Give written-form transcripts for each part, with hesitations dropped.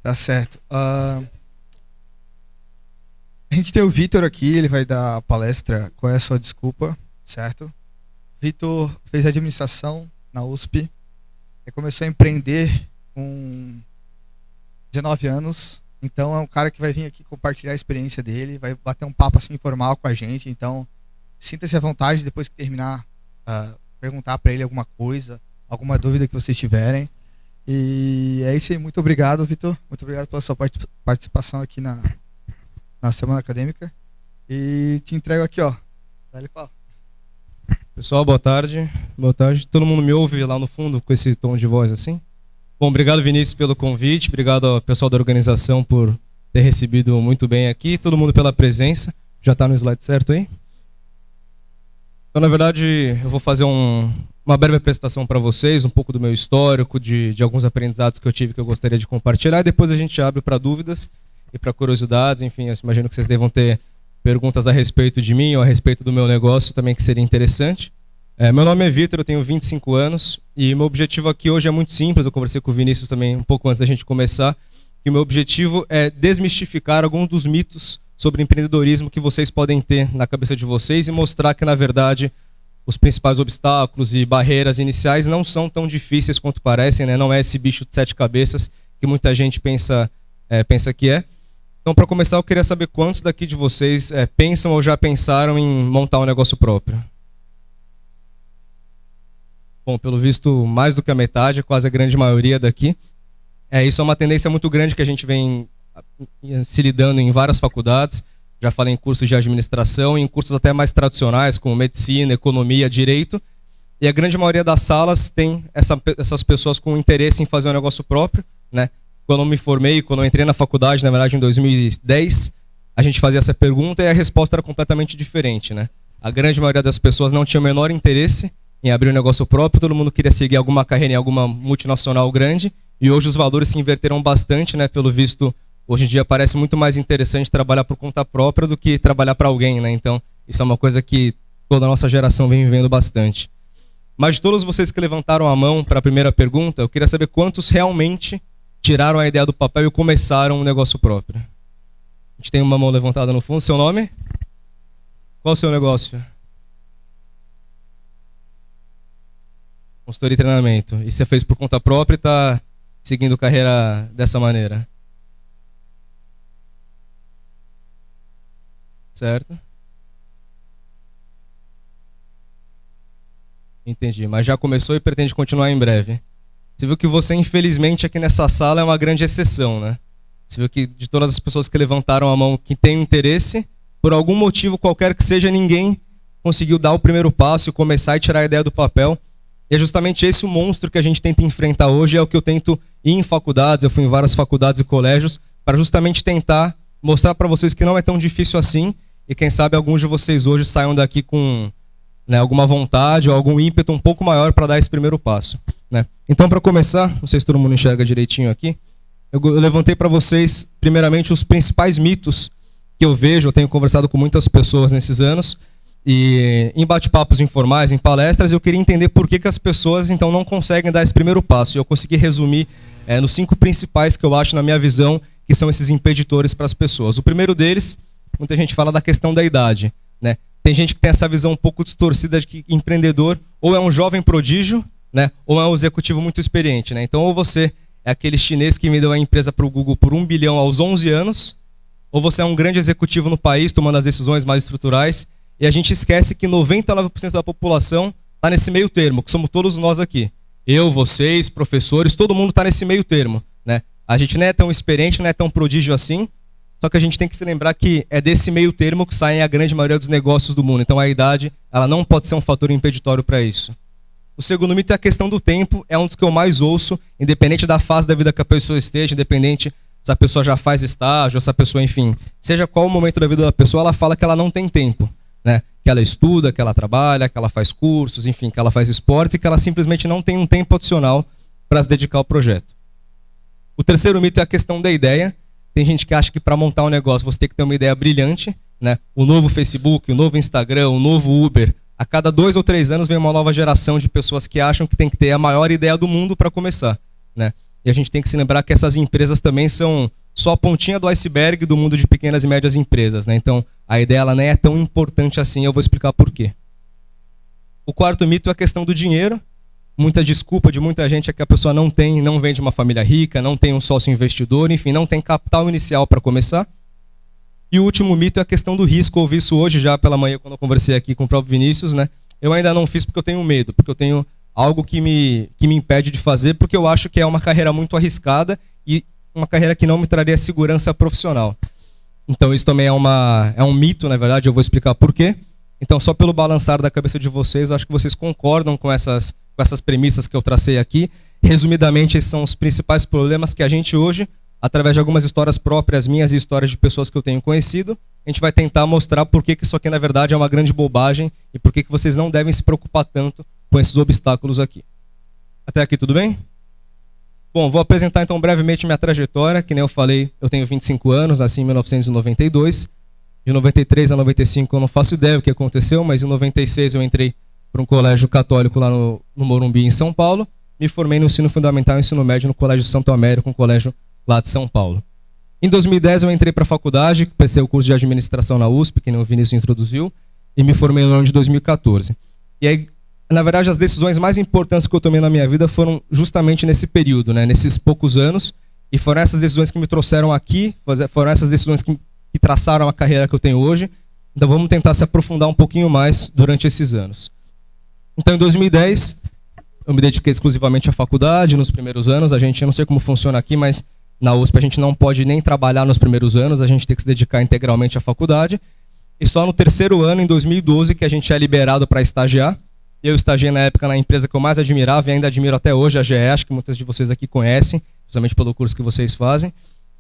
Tá certo. A gente tem o Vitor aqui, ele vai dar a palestra Qual é a sua desculpa, certo? Vitor fez administração na USP e começou a empreender com 19 anos. Então é um cara que vai vir aqui compartilhar a experiência dele, vai bater um papo assim informal com a gente. Então sinta-se à vontade depois que terminar, perguntar para ele alguma coisa, alguma dúvida que vocês tiverem. E é isso aí, muito obrigado, Vitor. Muito obrigado pela sua participação aqui na Semana Acadêmica. E te entrego aqui, ó. Dá-lhe pau. Pessoal, boa tarde. Boa tarde. Todo mundo me ouve lá no fundo com esse tom de voz assim? Bom, obrigado, Vinícius, pelo convite. Obrigado ao pessoal da organização por ter recebido muito bem aqui. Todo mundo pela presença. Já está no slide certo aí? Então, na verdade, eu vou fazer uma breve apresentação para vocês, um pouco do meu histórico, de alguns aprendizados que eu tive que eu gostaria de compartilhar. E depois a gente abre para dúvidas e para curiosidades. Enfim, eu imagino que vocês devam ter perguntas a respeito de mim ou a respeito do meu negócio também, que seria interessante. Meu nome é Vitor, eu tenho 25 anos e meu objetivo aqui hoje é muito simples. Eu conversei com o Vinícius também um pouco antes da gente começar, que o meu objetivo é desmistificar alguns dos mitos sobre empreendedorismo que vocês podem ter na cabeça de vocês e mostrar que, na verdade, os principais obstáculos e barreiras iniciais não são tão difíceis quanto parecem, né? Não é esse bicho de 7 cabeças que muita gente pensa que é. Então, para começar, eu queria saber quantos daqui de vocês pensam ou já pensaram em montar um negócio próprio. Bom, pelo visto, mais do que a metade, quase a grande maioria daqui. Isso é uma tendência muito grande que a gente vem se lidando em várias faculdades. Já falei em cursos de administração, em cursos até mais tradicionais, como medicina, economia, direito. E a grande maioria das salas tem essas pessoas com interesse em fazer um negócio próprio, né? Quando eu me formei, quando eu entrei na faculdade, na verdade em 2010, a gente fazia essa pergunta e a resposta era completamente diferente, né? A grande maioria das pessoas não tinha o menor interesse em abrir um negócio próprio, todo mundo queria seguir alguma carreira em alguma multinacional grande, e hoje os valores se inverteram bastante, né? Pelo visto, hoje em dia parece muito mais interessante trabalhar por conta própria do que trabalhar para alguém, né? Então, isso é uma coisa que toda a nossa geração vem vivendo bastante. Mas de todos vocês que levantaram a mão para a primeira pergunta, eu queria saber quantos realmente tiraram a ideia do papel e começaram um negócio próprio. A gente tem uma mão levantada no fundo. Seu nome? Qual o seu negócio? Consultoria e treinamento. E você fez por conta própria e está seguindo carreira dessa maneira? Certo? Entendi. Mas já começou e pretende continuar em breve? Você viu que você, infelizmente, aqui nessa sala é uma grande exceção, né? Você viu que de todas as pessoas que levantaram a mão que têm interesse, por algum motivo qualquer que seja, ninguém conseguiu dar o primeiro passo e começar a tirar a ideia do papel. E é justamente esse o monstro que a gente tenta enfrentar hoje, é o que eu tento ir em faculdades, eu fui em várias faculdades e colégios, para justamente tentar mostrar para vocês que não é tão difícil assim, e quem sabe alguns de vocês hoje saiam daqui com alguma vontade ou algum ímpeto um pouco maior para dar esse primeiro passo, né? Então, para começar, não sei se todo mundo enxerga direitinho aqui, eu levantei para vocês, primeiramente, os principais mitos que eu vejo. Eu tenho conversado com muitas pessoas nesses anos, e em bate-papos informais, em palestras, eu queria entender por que as pessoas, então, não conseguem dar esse primeiro passo. E eu consegui resumir nos 5 principais que eu acho, na minha visão, que são esses impeditores para as pessoas. O primeiro deles, muita gente fala da questão da idade, né? Tem gente que tem essa visão um pouco distorcida de que empreendedor ou é um jovem prodígio, né, ou é um executivo muito experiente, né? Então, ou você é aquele chinês que vendeu a empresa para o Google por 1 bilhão aos 11 anos, ou você é um grande executivo no país, tomando as decisões mais estruturais, e a gente esquece que 99% da população está nesse meio termo, que somos todos nós aqui. Eu, vocês, professores, todo mundo está nesse meio termo, né? A gente não é tão experiente, não é tão prodígio assim, só que a gente tem que se lembrar que é desse meio termo que saem a grande maioria dos negócios do mundo. Então a idade, ela não pode ser um fator impeditório para isso. O segundo mito é a questão do tempo, é um dos que eu mais ouço, independente da fase da vida que a pessoa esteja, independente se a pessoa já faz estágio, se a pessoa, enfim, seja qual o momento da vida da pessoa, ela fala que ela não tem tempo, né? Que ela estuda, que ela trabalha, que ela faz cursos, enfim, que ela faz esporte e que ela simplesmente não tem um tempo adicional para se dedicar ao projeto. O terceiro mito é a questão da ideia. Tem gente que acha que para montar um negócio você tem que ter uma ideia brilhante, né? O novo Facebook, o novo Instagram, o novo Uber. A cada 2 ou 3 anos vem uma nova geração de pessoas que acham que tem que ter a maior ideia do mundo para começar, né? E a gente tem que se lembrar que essas empresas também são só a pontinha do iceberg do mundo de pequenas e médias empresas, né? Então, a ideia ela nem é tão importante assim, eu vou explicar por quê. O quarto mito é a questão do dinheiro. Muita desculpa de muita gente é que a pessoa não vem de uma família rica, não tem um sócio investidor, enfim, não tem capital inicial para começar. E o último mito é a questão do risco. Eu ouvi isso hoje já pela manhã, quando eu conversei aqui com o próprio Vinícius, né? Eu ainda não fiz porque eu tenho medo, porque eu tenho algo que me impede de fazer, porque eu acho que é uma carreira muito arriscada e uma carreira que não me traria segurança profissional. Então isso também é um mito, na verdade, eu vou explicar por quê. Então, só pelo balançar da cabeça de vocês, eu acho que vocês concordam com essas premissas que eu tracei aqui. Resumidamente, esses são os principais problemas que a gente hoje, através de algumas histórias próprias minhas e histórias de pessoas que eu tenho conhecido, a gente vai tentar mostrar por que isso aqui, na verdade, é uma grande bobagem e por que vocês não devem se preocupar tanto com esses obstáculos aqui. Até aqui tudo bem? Bom, vou apresentar então brevemente minha trajetória. Que nem eu falei, eu tenho 25 anos, nasci em 1992. De 93 a 95 eu não faço ideia do que aconteceu, mas em 96 eu entrei para um colégio católico lá no Morumbi, em São Paulo. Me formei no ensino fundamental e ensino médio no Colégio Santo Américo, um colégio lá de São Paulo. Em 2010 eu entrei para a faculdade, prestei o curso de administração na USP, que nem o Vinícius introduziu, e me formei no ano de 2014. E aí, na verdade, as decisões mais importantes que eu tomei na minha vida foram justamente nesse período, né, nesses poucos anos, e foram essas decisões que me trouxeram aqui, foram essas decisões que traçaram a carreira que eu tenho hoje. Então vamos tentar se aprofundar um pouquinho mais durante esses anos. Então em 2010, eu me dediquei exclusivamente à faculdade. Nos primeiros anos, eu não sei como funciona aqui, mas na USP a gente não pode nem trabalhar nos primeiros anos, a gente tem que se dedicar integralmente à faculdade. E só no terceiro ano, em 2012, que a gente é liberado para estagiar. Eu estagiei na época na empresa que eu mais admirava e ainda admiro até hoje, a GE, acho que muitas de vocês aqui conhecem, principalmente pelo curso que vocês fazem.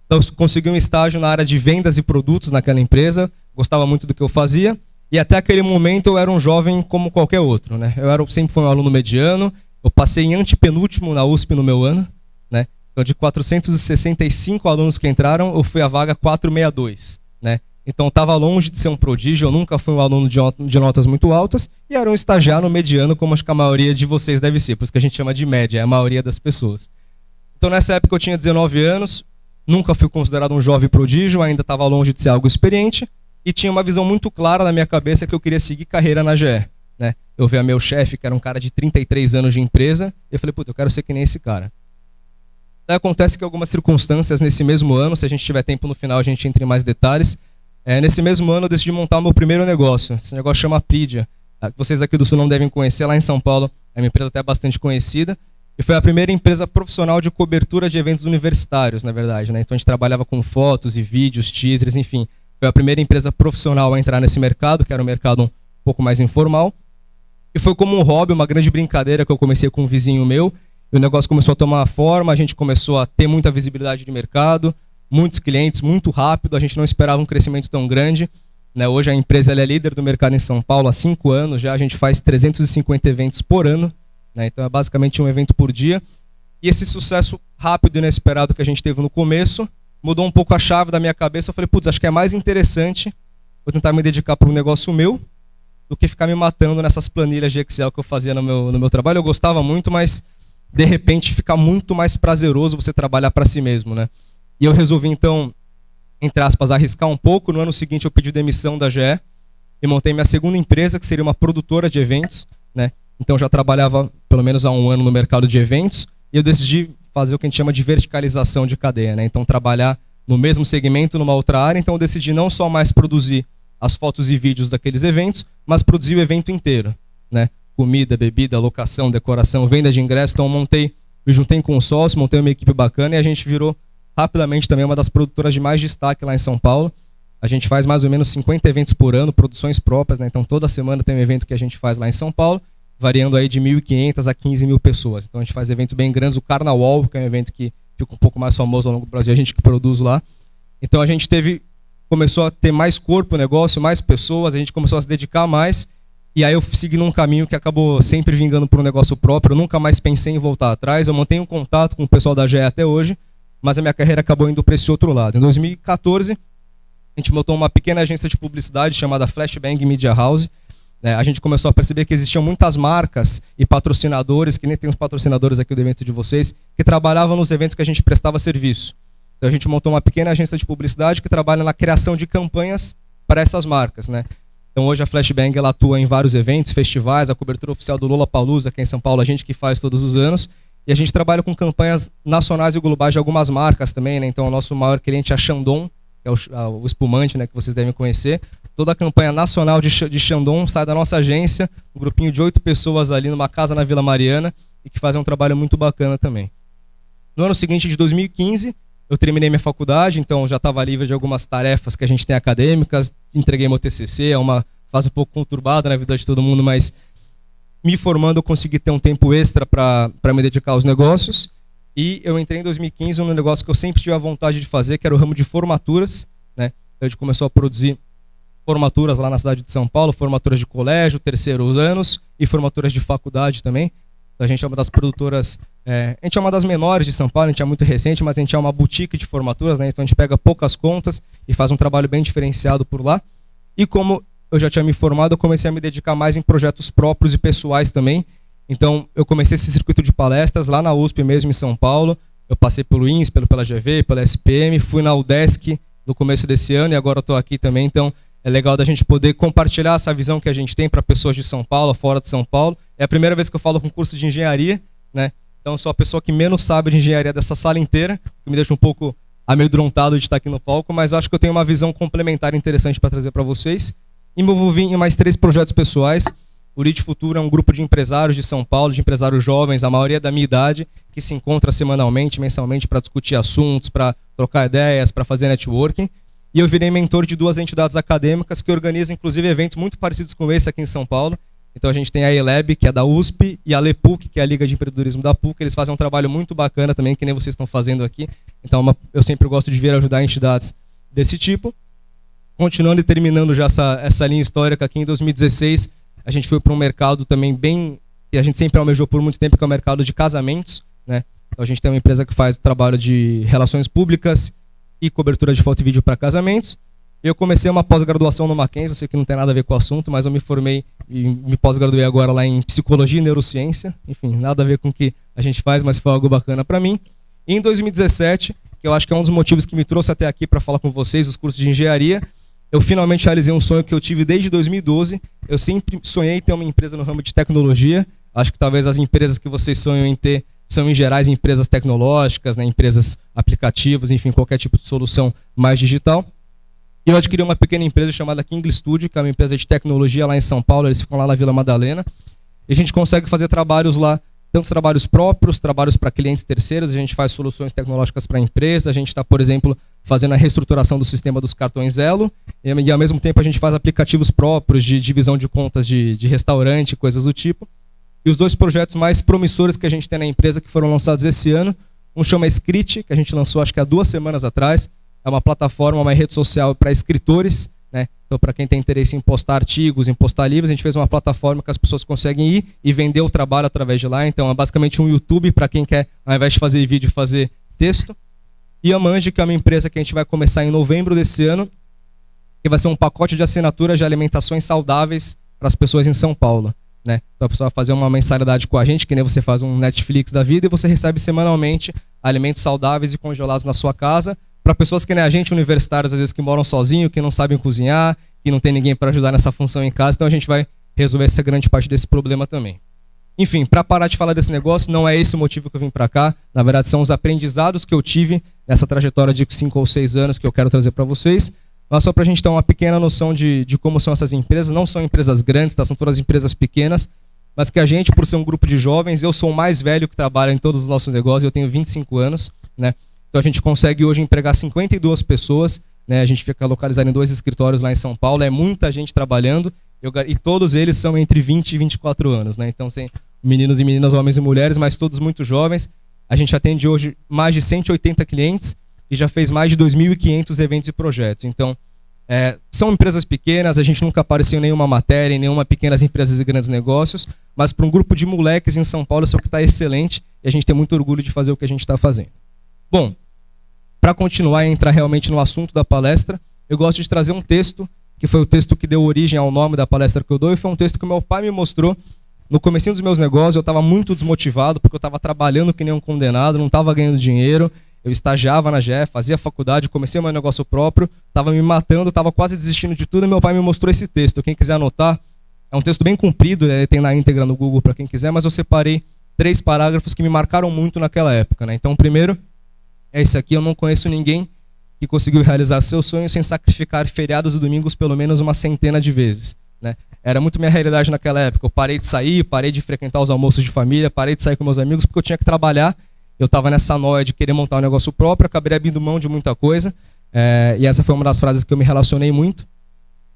Então, eu consegui um estágio na área de vendas e produtos naquela empresa, gostava muito do que eu fazia, e até aquele momento eu era um jovem como qualquer outro, né? Sempre fui um aluno mediano, eu passei em antepenúltimo na USP no meu ano, né? Então, de 465 alunos que entraram, eu fui a vaga 462, né? Então, estava longe de ser um prodígio, eu nunca fui um aluno de notas muito altas, e era um estagiário mediano, como acho que a maioria de vocês deve ser, por isso que a gente chama de média, é a maioria das pessoas. Então, nessa época eu tinha 19 anos, nunca fui considerado um jovem prodígio, ainda estava longe de ser algo experiente e tinha uma visão muito clara na minha cabeça que eu queria seguir carreira na GE, né? Eu via meu chefe, que era um cara de 33 anos de empresa, e eu falei, puta, eu quero ser que nem esse cara. Daí acontece que algumas circunstâncias nesse mesmo ano, se a gente tiver tempo no final a gente entra em mais detalhes, nesse mesmo ano eu decidi montar o meu primeiro negócio. Esse negócio chama Pridia, que vocês aqui do Sul não devem conhecer, lá em São Paulo é uma empresa até bastante conhecida. E foi a primeira empresa profissional de cobertura de eventos universitários, na verdade, né? Então a gente trabalhava com fotos e vídeos, teasers, enfim. Foi a primeira empresa profissional a entrar nesse mercado, que era um mercado um pouco mais informal. E foi como um hobby, uma grande brincadeira que eu comecei com um vizinho meu. E o negócio começou a tomar forma, a gente começou a ter muita visibilidade de mercado, muitos clientes, muito rápido, a gente não esperava um crescimento tão grande, né? Hoje a empresa ela é líder do mercado em São Paulo há 5 anos, já a gente faz 350 eventos por ano. Então é basicamente um evento por dia. E esse sucesso rápido e inesperado que a gente teve no começo mudou um pouco a chave da minha cabeça. Eu falei, putz, acho que é mais interessante eu tentar me dedicar para um negócio meu do que ficar me matando nessas planilhas de Excel que eu fazia no meu trabalho. Eu gostava muito, mas de repente fica muito mais prazeroso você trabalhar para si mesmo, né? E eu resolvi então, entre aspas, arriscar um pouco. No ano seguinte eu pedi demissão da GE e montei minha segunda empresa, que seria uma produtora de eventos, né? Então eu já trabalhava pelo menos há 1 ano no mercado de eventos e eu decidi fazer o que a gente chama de verticalização de cadeia, né? Então trabalhar no mesmo segmento, numa outra área. Então eu decidi não só mais produzir as fotos e vídeos daqueles eventos, mas produzir o evento inteiro, né? Comida, bebida, locação, decoração, venda de ingresso. Então eu me juntei com um sócio, montei uma equipe bacana e a gente virou rapidamente também uma das produtoras de mais destaque lá em São Paulo. A gente faz mais ou menos 50 eventos por ano, produções próprias, né? Então toda semana tem um evento que a gente faz lá em São Paulo, variando aí de 1.500 a 15.000 pessoas. Então a gente faz eventos bem grandes. O Carnaval, que é um evento que fica um pouco mais famoso ao longo do Brasil, a gente que produz lá. Então a gente começou a ter mais corpo no negócio, mais pessoas, a gente começou a se dedicar mais. E aí eu segui num caminho que acabou sempre vingando para um negócio próprio. Eu nunca mais pensei em voltar atrás. Eu mantenho contato com o pessoal da GE até hoje, mas a minha carreira acabou indo para esse outro lado. Em 2014, a gente montou uma pequena agência de publicidade chamada Flashbang Media House. A gente começou a perceber que existiam muitas marcas e patrocinadores, que nem tem os patrocinadores aqui do evento de vocês, que trabalhavam nos eventos que a gente prestava serviço. Então a gente montou uma pequena agência de publicidade que trabalha na criação de campanhas para essas marcas, né? Então hoje a Flashbang ela atua em vários eventos, festivais, a cobertura oficial do Lollapalooza, aqui em São Paulo, a gente que faz todos os anos. E a gente trabalha com campanhas nacionais e globais de algumas marcas também, né? Então o nosso maior cliente é a Chandon, que é o espumante, né, que vocês devem conhecer. Toda a campanha nacional de Chandon sai da nossa agência, um grupinho de 8 pessoas ali numa casa na Vila Mariana e que fazem um trabalho muito bacana também. No ano seguinte, de 2015, eu terminei minha faculdade, então já estava livre de algumas tarefas que a gente tem acadêmicas, entreguei meu TCC, é uma fase um pouco conturbada na vida de todo mundo, mas me formando eu consegui ter um tempo extra para me dedicar aos negócios. E eu entrei em 2015 num negócio que eu sempre tive a vontade de fazer, que era o ramo de formaturas, né? A gente começou a produzir formaturas lá na cidade de São Paulo, formaturas de colégio, terceiros anos e formaturas de faculdade também. Então, a gente é uma das produtoras, a gente é uma das menores de São Paulo, a gente é muito recente, mas a gente é uma boutique de formaturas, né? Então a gente pega poucas contas e faz um trabalho bem diferenciado por lá. E como eu já tinha me formado, eu comecei a me dedicar mais em projetos próprios e pessoais também. Então eu comecei esse circuito de palestras lá na USP mesmo, em São Paulo. Eu passei pelo INSPER, pela GV, pela SPM, fui na UDESC no começo desse ano e agora estou aqui também. Então é legal da gente poder compartilhar essa visão que a gente tem para pessoas de São Paulo, fora de São Paulo. É a primeira vez que eu falo com curso de engenharia, né? Então sou a pessoa que menos sabe de engenharia dessa sala inteira, que me deixa um pouco amedrontado de estar aqui no palco, mas eu acho que eu tenho uma visão complementar interessante para trazer para vocês. E me envolvi em mais 3 projetos pessoais. O Lead Futuro é um grupo de empresários de São Paulo, de empresários jovens, a maioria da minha idade, que se encontra semanalmente, mensalmente, para discutir assuntos, para trocar ideias, para fazer networking. E eu virei mentor de 2 entidades acadêmicas que organizam, inclusive, eventos muito parecidos com esse aqui em São Paulo. Então a gente tem a ELAB, que é da USP, e a LEPUC, que é a Liga de Empreendedorismo da PUC. Eles fazem um trabalho muito bacana também, que nem vocês estão fazendo aqui. Então eu sempre gosto de vir ajudar entidades desse tipo. Continuando e terminando já essa linha histórica aqui, em 2016, a gente foi para um mercado também bem, que a gente sempre almejou por muito tempo, que é o mercado de casamentos, né? Então a gente tem uma empresa que faz o trabalho de relações públicas e cobertura de foto e vídeo para casamentos. Eu comecei uma pós-graduação no Mackenzie, eu sei que não tem nada a ver com o assunto, mas eu me formei e me pós-graduei agora lá em Psicologia e Neurociência. Enfim, nada a ver com o que a gente faz, mas foi algo bacana para mim. E em 2017, que eu acho que é um dos motivos que me trouxe até aqui para falar com vocês, os cursos de engenharia, eu finalmente realizei um sonho que eu tive desde 2012. Eu sempre sonhei em ter uma empresa no ramo de tecnologia. Acho que talvez as empresas que vocês sonham em ter são, em geral, empresas tecnológicas, né, empresas aplicativas, enfim, qualquer tipo de solução mais digital. E eu adquiri uma pequena empresa chamada King Studio, que é uma empresa de tecnologia lá em São Paulo. Eles ficam lá na Vila Madalena. E a gente consegue fazer trabalhos lá, tanto trabalhos próprios, trabalhos para clientes terceiros. A gente faz soluções tecnológicas para a empresa. A gente está, por exemplo, fazendo a reestruturação do sistema dos cartões Elo. E ao mesmo tempo a gente faz aplicativos próprios de divisão de contas de restaurante, coisas do tipo. E os 2 projetos mais promissores que a gente tem na empresa, que foram lançados esse ano, um chama Script, que a gente lançou acho que há 2 semanas atrás. É uma plataforma, uma rede social para escritores, né? Então, para quem tem interesse em postar artigos, em postar livros, a gente fez uma plataforma que as pessoas conseguem ir e vender o trabalho através de lá. Então, é basicamente um YouTube para quem quer, ao invés de fazer vídeo, fazer texto. E a Manji, que é uma empresa que a gente vai começar em novembro desse ano, que vai ser um pacote de assinaturas de alimentações saudáveis para as pessoas em São Paulo, né? Então, a pessoa vai fazer uma mensalidade com a gente, que nem você faz um Netflix da vida, e você recebe semanalmente alimentos saudáveis e congelados na sua casa, para pessoas que nem a gente, universitários, às vezes que moram sozinhos, que não sabem cozinhar, que não tem ninguém para ajudar nessa função em casa. Então a gente vai resolver essa grande parte desse problema também. Enfim, para parar de falar desse negócio, não é esse o motivo que eu vim para cá. Na verdade, são os aprendizados que eu tive nessa trajetória de 5 ou 6 anos que eu quero trazer para vocês. Mas só para a gente ter uma pequena noção de como são essas empresas. Não são empresas grandes, tá? São todas empresas pequenas, mas que a gente, por ser um grupo de jovens, eu sou o mais velho que trabalha em todos os nossos negócios, eu tenho 25 anos, né? Então a gente consegue hoje empregar 52 pessoas, né? A gente fica localizado em 2 escritórios lá em São Paulo, é muita gente trabalhando, e todos eles são entre 20 e 24 anos, né? Então tem meninos e meninas, homens e mulheres, mas todos muito jovens. A gente atende hoje mais de 180 clientes e já fez mais de 2.500 eventos e projetos. Então, são empresas pequenas, a gente nunca apareceu em nenhuma matéria, em nenhuma pequenas empresas e grandes negócios, mas para um grupo de moleques em São Paulo, isso aqui está excelente e a gente tem muito orgulho de fazer o que a gente está fazendo. Bom, para continuar e entrar realmente no assunto da palestra, eu gosto de trazer um texto que foi o texto que deu origem ao nome da palestra que eu dou, e foi um texto que o meu pai me mostrou no comecinho dos meus negócios. Eu estava muito desmotivado, porque eu estava trabalhando que nem um condenado, não estava ganhando dinheiro, eu estagiava na GE, fazia faculdade, comecei o meu negócio próprio, estava me matando, estava quase desistindo de tudo, e meu pai me mostrou esse texto. Quem quiser anotar, é um texto bem comprido, né? Tem na íntegra no Google para quem quiser, mas eu separei 3 parágrafos que me marcaram muito naquela época, né? Então, o primeiro é esse aqui: eu não conheço ninguém que conseguiu realizar seus sonhos sem sacrificar feriados e domingos pelo menos uma centena de vezes, né? Era muito minha realidade naquela época. Eu parei de sair, parei de frequentar os almoços de família, parei de sair com meus amigos porque eu tinha que trabalhar. Eu estava nessa noia de querer montar um negócio próprio, acabei abrindo mão de muita coisa, e essa foi uma das frases que eu me relacionei muito.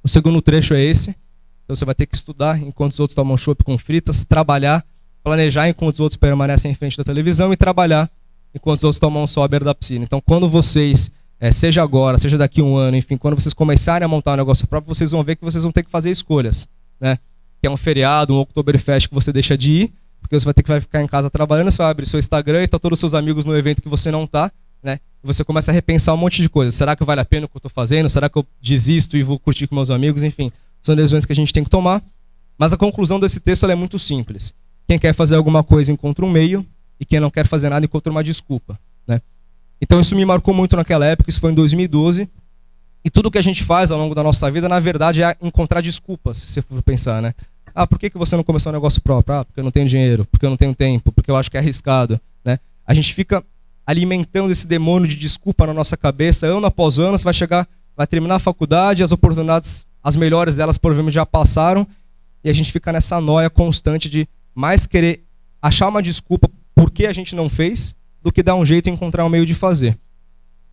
O segundo trecho é esse: então você vai ter que estudar enquanto os outros tomam chopp com fritas, trabalhar, planejar enquanto os outros permanecem em frente da televisão e trabalhar enquanto os outros tomam sol à beira da piscina. Então, quando vocês, seja agora, seja daqui a um ano, enfim, quando vocês começarem a montar um negócio próprio, vocês vão ver que vocês vão ter que fazer escolhas, né? Que é um feriado, um Oktoberfest que você deixa de ir, porque você vai ficar em casa trabalhando, você vai abrir seu Instagram e tá todos os seus amigos no evento que você não tá, né? E você começa a repensar um monte de coisas. Será que vale a pena o que eu estou fazendo? Será que eu desisto e vou curtir com meus amigos? Enfim, são decisões que a gente tem que tomar. Mas a conclusão desse texto ela é muito simples. Quem quer fazer alguma coisa encontra um meio, e quem não quer fazer nada encontra uma desculpa, né? Então isso me marcou muito naquela época, isso foi em 2012. E tudo que a gente faz ao longo da nossa vida, na verdade, é encontrar desculpas, se você for pensar, né? Ah, por que você não começou um negócio próprio? Ah, porque eu não tenho dinheiro, porque eu não tenho tempo, porque eu acho que é arriscado, né? A gente fica alimentando esse demônio de desculpa na nossa cabeça, ano após ano. Você vai chegar, vai terminar a faculdade, as oportunidades, as melhores delas provavelmente já passaram, e a gente fica nessa noia constante de mais querer achar uma desculpa por que a gente não fez, do que dar um jeito e encontrar um meio de fazer,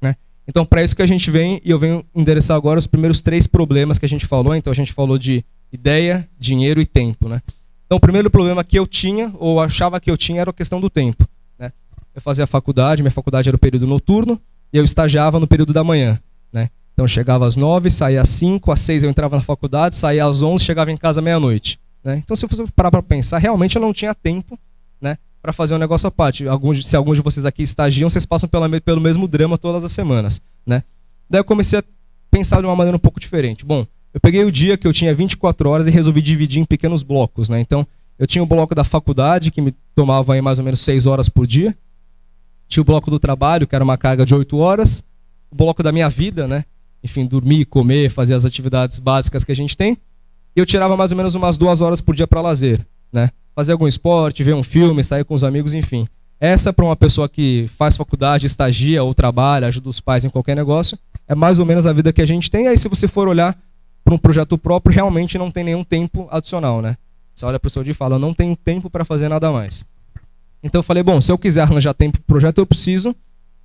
né? Então, para isso que a gente vem, e eu venho endereçar agora os primeiros 3 problemas que a gente falou. Então, a gente falou de ideia, dinheiro e tempo, né? Então, o primeiro problema que eu tinha, ou achava que eu tinha, era a questão do tempo, né? Eu fazia faculdade, minha faculdade era o período noturno, e eu estagiava no período da manhã, né? Então, eu chegava às 9, saía às 5, às 6 eu entrava na faculdade, saía às 11, chegava em casa meia-noite, né? Então, se eu fosse parar para pensar, realmente eu não tinha tempo, né, para fazer um negócio à parte. Se alguns de vocês aqui estagiam, vocês passam pelo mesmo drama todas as semanas, né? Daí eu comecei a pensar de uma maneira um pouco diferente. Bom, eu peguei o dia que eu tinha 24 horas e resolvi dividir em pequenos blocos, né? Então, eu tinha o bloco da faculdade, que me tomava aí mais ou menos 6 horas por dia. Tinha o bloco do trabalho, que era uma carga de 8 horas. O bloco da minha vida, né? Enfim, dormir, comer, fazer as atividades básicas que a gente tem. E eu tirava mais ou menos umas 2 horas por dia para lazer, né? Fazer algum esporte, ver um filme, sair com os amigos, enfim. Essa, para uma pessoa que faz faculdade, estagia ou trabalha, ajuda os pais em qualquer negócio, é mais ou menos a vida que a gente tem. E aí, se você for olhar para um projeto próprio, realmente não tem nenhum tempo adicional, né? Você olha para o seu dia e fala: eu não tenho tempo para fazer nada mais. Então eu falei: bom, se eu quiser arranjar tempo para o projeto, eu preciso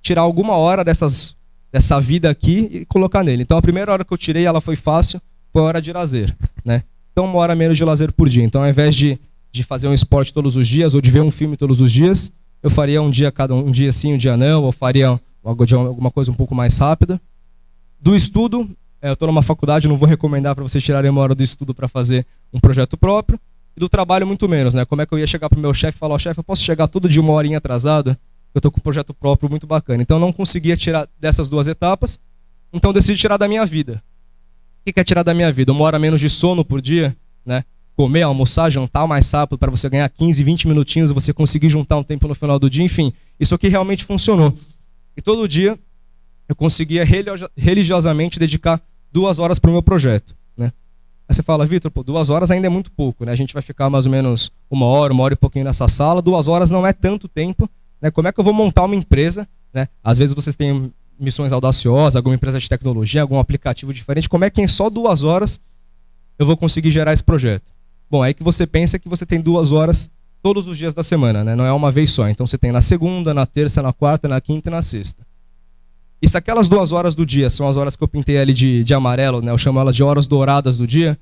tirar alguma hora dessa vida aqui e colocar nele. Então a primeira hora que eu tirei, ela foi fácil, foi a hora de lazer, né? Então 1 hora menos de lazer por dia. Então, ao invés de fazer um esporte todos os dias ou de ver um filme todos os dias, eu faria um dia sim, um dia não, ou faria alguma coisa um pouco mais rápida. Do estudo, eu estou numa faculdade, não vou recomendar para vocês tirarem 1 hora do estudo para fazer um projeto próprio. E do trabalho, muito menos, né? Como é que eu ia chegar para o meu chefe e falar: ó, chefe, eu posso chegar todo dia 1 horinha atrasado? Eu estou com um projeto próprio muito bacana. Então, eu não conseguia tirar dessas 2 etapas, então eu decidi tirar da minha vida. O que é tirar da minha vida? 1 hora menos de sono por dia, né? Comer, almoçar, jantar mais rápido para você ganhar 15, 20 minutinhos e você conseguir juntar um tempo no final do dia. Enfim, isso aqui realmente funcionou. E todo dia eu conseguia religiosamente dedicar 2 horas para o meu projeto, né? Aí você fala: Vitor, 2 horas ainda é muito pouco, né? A gente vai ficar mais ou menos 1 hora e pouquinho nessa sala. 2 horas não é tanto tempo, né? Como é que eu vou montar uma empresa, né? Às vezes vocês têm missões audaciosas, alguma empresa de tecnologia, algum aplicativo diferente. Como é que em só 2 horas eu vou conseguir gerar esse projeto? Bom, é aí que você pensa que você tem 2 horas todos os dias da semana, né? Não é uma vez só. Então você tem na segunda, na terça, na quarta, na quinta e na sexta. E se aquelas 2 horas do dia são as horas que eu pintei ali de amarelo, né? Eu chamo elas de horas douradas do dia.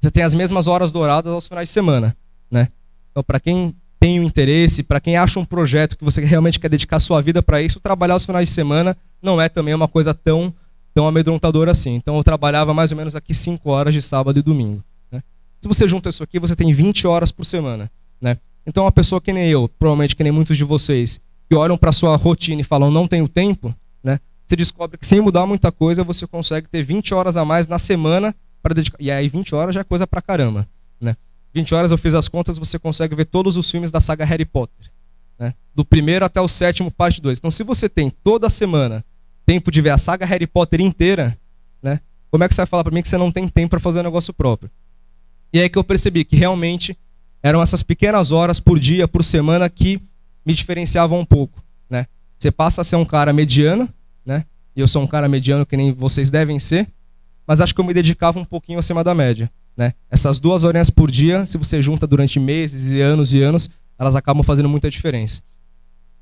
Você tem as mesmas horas douradas aos finais de semana, né? Então, para quem tem o interesse, para quem acha um projeto que você realmente quer dedicar sua vida para isso, trabalhar os finais de semana não é também uma coisa tão amedrontadora assim. Então eu trabalhava mais ou menos aqui 5 horas de sábado e domingo, né? Se você junta isso aqui, você tem 20 horas por semana, né? Então uma pessoa que nem eu, provavelmente que nem muitos de vocês, que olham para sua rotina e falam: não tenho tempo, né? você descobre que sem mudar muita coisa, você consegue ter 20 horas a mais na semana para dedicar. E aí 20 horas já é coisa pra caramba, né? 20 horas eu fiz as contas, você consegue ver todos os filmes da saga Harry Potter, né? Do primeiro até o sétimo, parte 2. Então se você tem toda semana tempo de ver a saga Harry Potter inteira, né? Como é que você vai falar para mim que você não tem tempo para fazer um negócio próprio? E aí que eu percebi que realmente eram essas pequenas horas por dia, por semana, que me diferenciavam um pouco, né? Você passa a ser um cara mediano, né? E eu sou um cara mediano que nem vocês devem ser, mas acho que eu me dedicava um pouquinho acima da média, né? Essas 2 horinhas por dia, se você junta durante meses e anos, elas acabam fazendo muita diferença.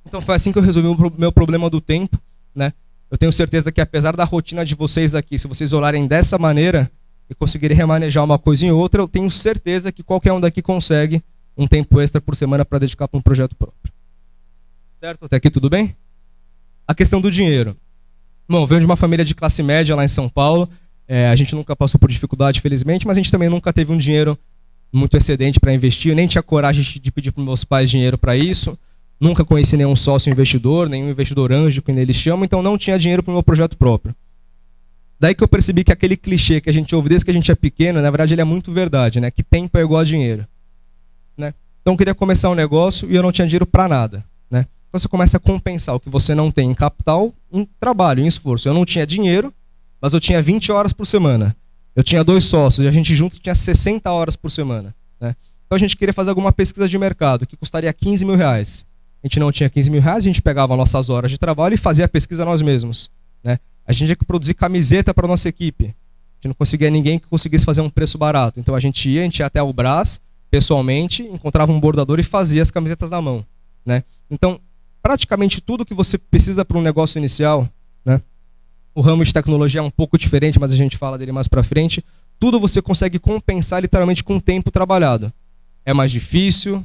Então foi assim que eu resolvi o meu problema do tempo, né? Eu tenho certeza que apesar da rotina de vocês aqui, se vocês olharem dessa maneira e conseguirem remanejar uma coisa em outra, eu tenho certeza que qualquer um daqui consegue um tempo extra por semana para dedicar para um projeto próprio. Certo? Até aqui tudo bem? A questão do dinheiro. Bom, eu venho de uma família de classe média lá em São Paulo. A gente nunca passou por dificuldade, felizmente, mas a gente também nunca teve um dinheiro muito excedente para investir. Eu nem tinha coragem de pedir para meus pais dinheiro para isso. Nunca conheci nenhum sócio investidor, nenhum investidor anjo, que eles chamam, então não tinha dinheiro para o meu projeto próprio. Daí que eu percebi que aquele clichê que a gente ouve desde que a gente é pequeno, na verdade ele é muito verdade, né? Que tempo é igual a dinheiro, né? Então eu queria começar um negócio e eu não tinha dinheiro para nada, né? Então você começa a compensar o que você não tem em capital, em trabalho, em esforço. Eu não tinha dinheiro, mas eu tinha 20 horas por semana. Eu tinha 2 sócios e a gente juntos tinha 60 horas por semana, né? Então a gente queria fazer alguma pesquisa de mercado que custaria 15 mil reais. A gente não tinha 15 mil reais, a gente pegava nossas horas de trabalho e fazia a pesquisa nós mesmos, né? A gente tinha que produzir camiseta para a nossa equipe. A gente não conseguia ninguém que conseguisse fazer um preço barato. Então a gente ia até o Brás, pessoalmente, encontrava um bordador e fazia as camisetas na mão, né? Então, praticamente tudo que você precisa para um negócio inicial, né? O ramo de tecnologia é um pouco diferente, mas a gente fala dele mais para frente. Tudo você consegue compensar literalmente com o tempo trabalhado. É mais difícil,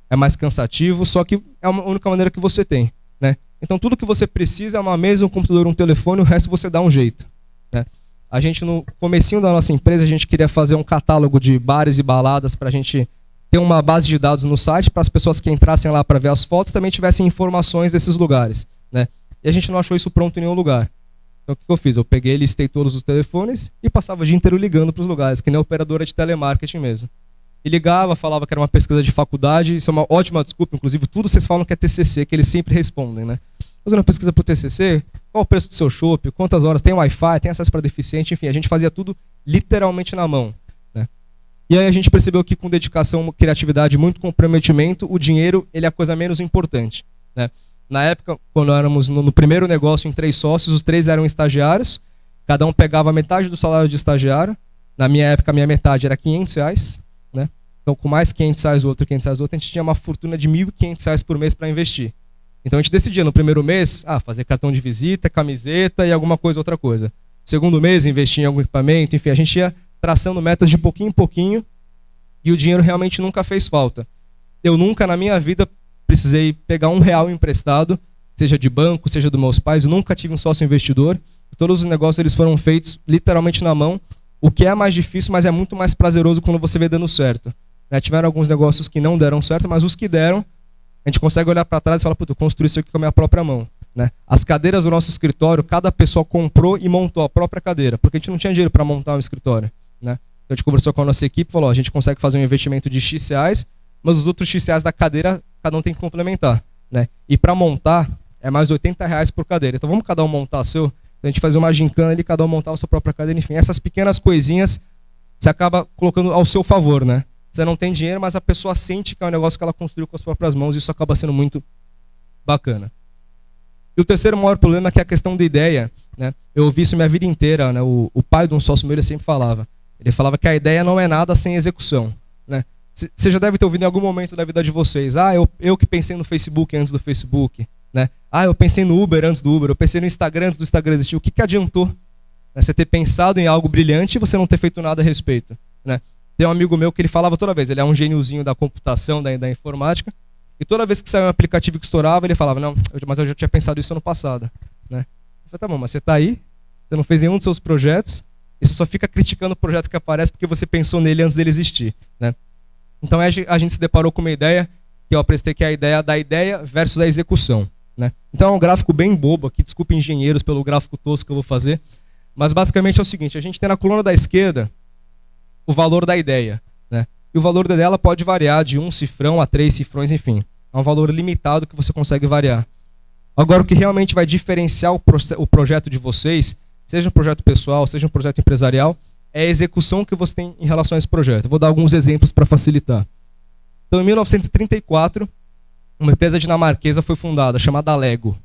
é mais cansativo, só que é a única maneira que você tem, né? Então tudo que você precisa é uma mesa, um computador, um telefone, o resto você dá um jeito, né? A gente no comecinho da nossa empresa, a gente queria fazer um catálogo de bares e baladas para a gente ter uma base de dados no site para as pessoas que entrassem lá para ver as fotos também tivessem informações desses lugares, né? E a gente não achou isso pronto em nenhum lugar. Então o que eu fiz? Eu peguei, listei todos os telefones e passava o dia inteiro ligando para os lugares, que nem operadora de telemarketing mesmo. E ligava, falava que era uma pesquisa de faculdade, isso é uma ótima desculpa, inclusive tudo vocês falam que é TCC, que eles sempre respondem, né? Fazendo uma pesquisa para o TCC, qual o preço do seu chopp, quantas horas, tem Wi-Fi, tem acesso para deficiente, enfim, a gente fazia tudo literalmente na mão, né? E aí a gente percebeu que com dedicação, criatividade, muito comprometimento, o dinheiro ele é a coisa menos importante, né? Na época, quando éramos no primeiro negócio em 3 sócios, os 3 eram estagiários, cada um pegava metade do salário de estagiário. Na minha época, a minha metade era 500 reais, né? Então, com mais 500 reais o outro, 500 reais o outro, a gente tinha uma fortuna de 1.500 reais por mês para investir. Então, a gente decidia no primeiro mês, fazer cartão de visita, camiseta e alguma coisa, outra coisa. Segundo mês, investir em algum equipamento, enfim, a gente ia traçando metas de pouquinho em pouquinho e o dinheiro realmente nunca fez falta. Eu nunca, na minha vida, precisei pegar R$1 emprestado, seja de banco, seja dos meus pais, eu nunca tive um sócio investidor. Todos os negócios eles foram feitos literalmente na mão, o que é mais difícil, mas é muito mais prazeroso quando você vê dando certo. Tiveram alguns negócios que não deram certo, mas os que deram, a gente consegue olhar para trás e falar, puta, eu construí isso aqui com a minha própria mão, né? As cadeiras do nosso escritório, cada pessoa comprou e montou a própria cadeira, porque a gente não tinha dinheiro para montar um escritório, né? Então a gente conversou com a nossa equipe e falou, a gente consegue fazer um investimento de X reais, mas os outros X reais da cadeira, cada um tem que complementar, né? E para montar, é mais R$80 por cadeira. Então vamos cada um montar a seu? Então a gente fazia uma gincana ali, cada um montava a sua própria cadeira, enfim, essas pequenas coisinhas você acaba colocando ao seu favor, né? Você não tem dinheiro, mas a pessoa sente que é um negócio que ela construiu com as próprias mãos e isso acaba sendo muito bacana. E o terceiro maior problema é que é a questão da ideia, né? Eu ouvi isso minha vida inteira, né? O pai de um sócio meu ele sempre falava. Ele falava que a ideia não é nada sem execução, né? Você já deve ter ouvido em algum momento da vida de vocês. Eu que pensei no Facebook antes do Facebook, né? Eu pensei no Uber antes do Uber. Eu pensei no Instagram antes do Instagram existir. O que adiantou, né, você ter pensado em algo brilhante e você não ter feito nada a respeito, né? Tem um amigo meu que ele falava toda vez, ele é um gêniozinho da computação, da informática, e toda vez que saiu um aplicativo que estourava, ele falava, não, mas eu já tinha pensado isso ano passado, né? Eu falei, tá bom, mas você tá aí, você não fez nenhum dos seus projetos, e você só fica criticando o projeto que aparece porque você pensou nele antes dele existir, né? Então a gente se deparou com uma ideia, que eu apresentei, que é a ideia da ideia versus a execução, né? Então é um gráfico bem bobo aqui, desculpa engenheiros pelo gráfico tosco que eu vou fazer, mas basicamente é o seguinte, a gente tem na coluna da esquerda o valor da ideia, né? E o valor dela pode variar de 1 cifrão a 3 cifrões, enfim. É um valor limitado que você consegue variar. Agora, o que realmente vai diferenciar o projeto de vocês, seja um projeto pessoal, seja um projeto empresarial, é a execução que você tem em relação a esse projeto. Eu vou dar alguns exemplos para facilitar. Então, em 1934, uma empresa dinamarquesa foi fundada, chamada Lego,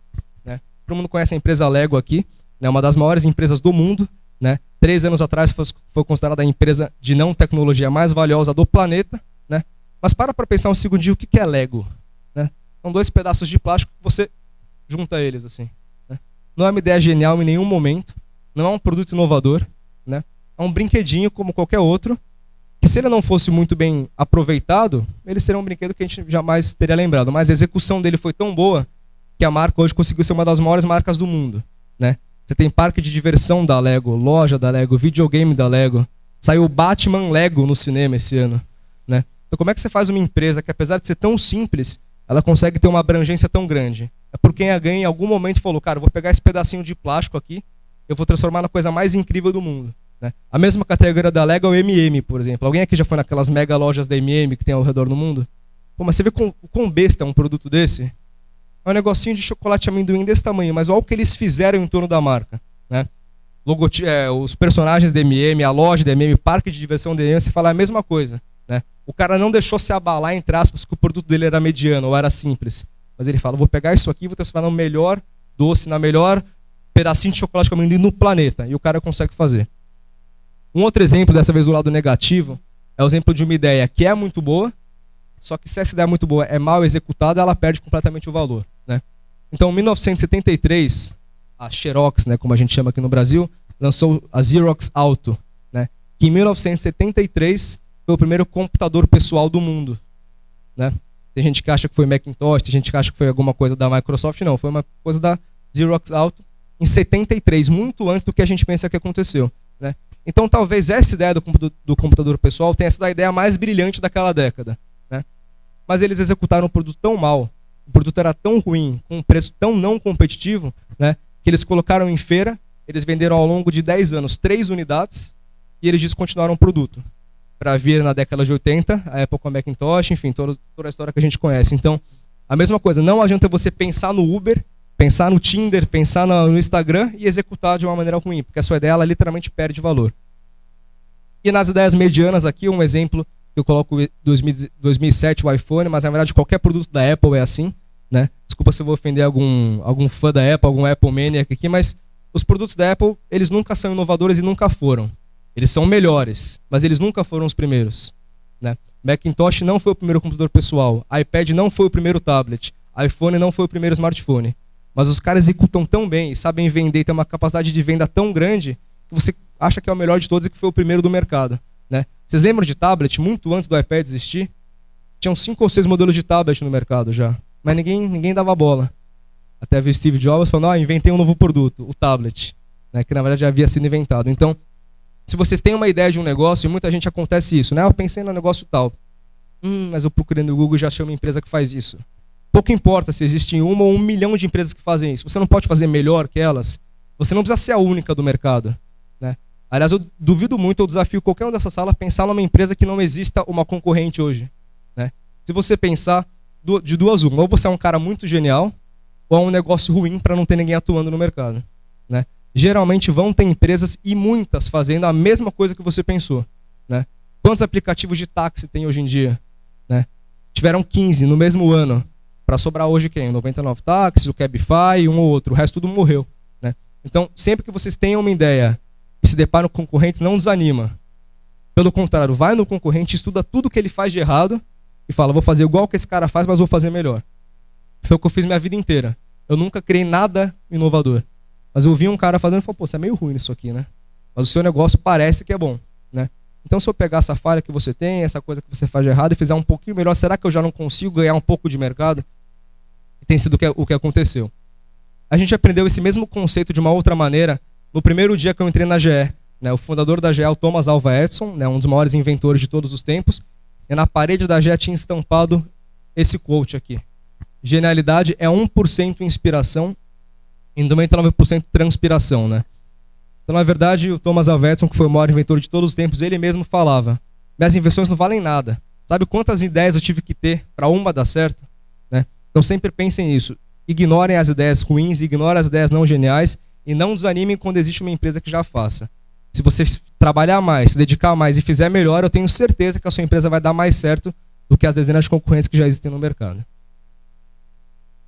né? Todo mundo conhece a empresa Lego aqui, né? Uma das maiores empresas do mundo, né? 3 anos atrás foi considerada a empresa de não tecnologia mais valiosa do planeta, né? Mas para pensar um segundinho, o que é Lego, né? São 2 pedaços de plástico que você junta eles assim, né? Não é uma ideia genial em nenhum momento, não é um produto inovador, né? É um brinquedinho como qualquer outro, que se ele não fosse muito bem aproveitado, ele seria um brinquedo que a gente jamais teria lembrado. Mas a execução dele foi tão boa que a marca hoje conseguiu ser uma das maiores marcas do mundo, né? Você tem parque de diversão da Lego, loja da Lego, videogame da Lego. Saiu o Batman Lego no cinema esse ano, né? Então como é que você faz uma empresa que, apesar de ser tão simples, ela consegue ter uma abrangência tão grande? É porque alguém em algum momento falou, cara, eu vou pegar esse pedacinho de plástico aqui, eu vou transformar na coisa mais incrível do mundo, né? A mesma categoria da Lego é o MM, por exemplo. Alguém aqui já foi naquelas mega lojas da MM que tem ao redor do mundo? Pô, mas você vê o quão besta é um produto desse? É um negocinho de chocolate amendoim desse tamanho, mas olha o que eles fizeram em torno da marca, né? Os personagens da MM, a loja da MM, parque de diversão da MM, você fala a mesma coisa, né? O cara não deixou se abalar, entre aspas, que o produto dele era mediano ou era simples. Mas ele fala, vou pegar isso aqui e vou transformar no melhor doce, na melhor pedacinho de chocolate amendoim no planeta. E o cara consegue fazer. Um outro exemplo, dessa vez do lado negativo, é o exemplo de uma ideia que é muito boa, só que se essa ideia muito boa é mal executada, ela perde completamente o valor, né? Então, em 1973, a Xerox, né, como a gente chama aqui no Brasil, lançou a Xerox Alto, né, que em 1973 foi o primeiro computador pessoal do mundo, né? Tem gente que acha que foi Macintosh, tem gente que acha que foi alguma coisa da Microsoft, não, foi uma coisa da Xerox Alto em 73, muito antes do que a gente pensa que aconteceu, né? Então, talvez essa ideia do computador pessoal tenha sido a ideia mais brilhante daquela década, né? Mas eles executaram o produto tão mal, o produto era tão ruim, com um preço tão não competitivo, né, que eles colocaram em feira, eles venderam ao longo de 10 anos 3 unidades e eles descontinuaram o produto. Para vir na década de 80, a Apple com a Macintosh, enfim, toda a história que a gente conhece. Então, a mesma coisa, não adianta você pensar no Uber, pensar no Tinder, pensar no Instagram e executar de uma maneira ruim, porque a sua ideia ela literalmente perde valor. E nas ideias medianas aqui, um exemplo que eu coloco 2007 o iPhone, mas na verdade qualquer produto da Apple é assim, né? Desculpa se eu vou ofender algum fã da Apple, algum Apple Maniac aqui, mas os produtos da Apple, eles nunca são inovadores e nunca foram. Eles são melhores, mas eles nunca foram os primeiros, né? Macintosh não foi o primeiro computador pessoal, iPad não foi o primeiro tablet, iPhone não foi o primeiro smartphone. Mas os caras executam tão bem, sabem vender, têm uma capacidade de venda tão grande, que você acha que é o melhor de todos e que foi o primeiro do mercado, né? Vocês lembram de tablet muito antes do iPad existir? Tinham 5 ou 6 modelos de tablet no mercado já, mas ninguém dava bola. Até ver Steve Jobs falando, inventei um novo produto, o tablet, né, que na verdade já havia sido inventado. Então, se vocês têm uma ideia de um negócio, e muita gente acontece isso, né? Eu pensei no negócio tal, mas eu procurei no Google e já achei uma empresa que faz isso. Pouco importa se existem 1 ou 1 milhão de empresas que fazem isso. Você não pode fazer melhor que elas. Você não precisa ser a única do mercado, né? Aliás, eu duvido muito, eu desafio qualquer um dessa sala a pensar numa empresa que não exista uma concorrente hoje, né? Se você pensar de duas uma, ou você é um cara muito genial, ou é um negócio ruim para não ter ninguém atuando no mercado, né? Geralmente vão ter empresas e muitas fazendo a mesma coisa que você pensou, né? Quantos aplicativos de táxi tem hoje em dia, né? Tiveram 15 no mesmo ano. Para sobrar hoje quem? 99 táxis, o Cabify, um ou outro. O resto tudo morreu, né? Então, sempre que vocês tenham uma ideia e se deparam com concorrentes, não desanima. Pelo contrário, vai no concorrente, estuda tudo que ele faz de errado e fala, vou fazer igual que esse cara faz, mas vou fazer melhor. Foi o que eu fiz minha vida inteira. Eu nunca criei nada inovador. Mas eu vi um cara fazendo e falei, pô, você é meio ruim nisso aqui, né? Mas o seu negócio parece que é bom, né? Então, se eu pegar essa falha que você tem, essa coisa que você faz de errado e fizer um pouquinho melhor, será que eu já não consigo ganhar um pouco de mercado? E tem sido o que aconteceu. A gente aprendeu esse mesmo conceito de uma outra maneira no primeiro dia que eu entrei na GE, né? O fundador da GE é o Thomas Alva Edison, né? Um dos maiores inventores de todos os tempos. E na parede da GE tinha estampado esse quote aqui. genialidade é 1% inspiração e 99% transpiração, né? Então, na verdade, o Thomas Alva Edison, que foi o maior inventor de todos os tempos, ele mesmo falava: minhas invenções não valem nada. Sabe quantas ideias eu tive que ter para uma dar certo? Né? Então, sempre pensem nisso. Ignorem as ideias ruins, ignorem as ideias não geniais e não desanimem quando existe uma empresa que já faça. Se você trabalhar mais, se dedicar mais e fizer melhor, eu tenho certeza que a sua empresa vai dar mais certo do que as dezenas de concorrentes que já existem no mercado.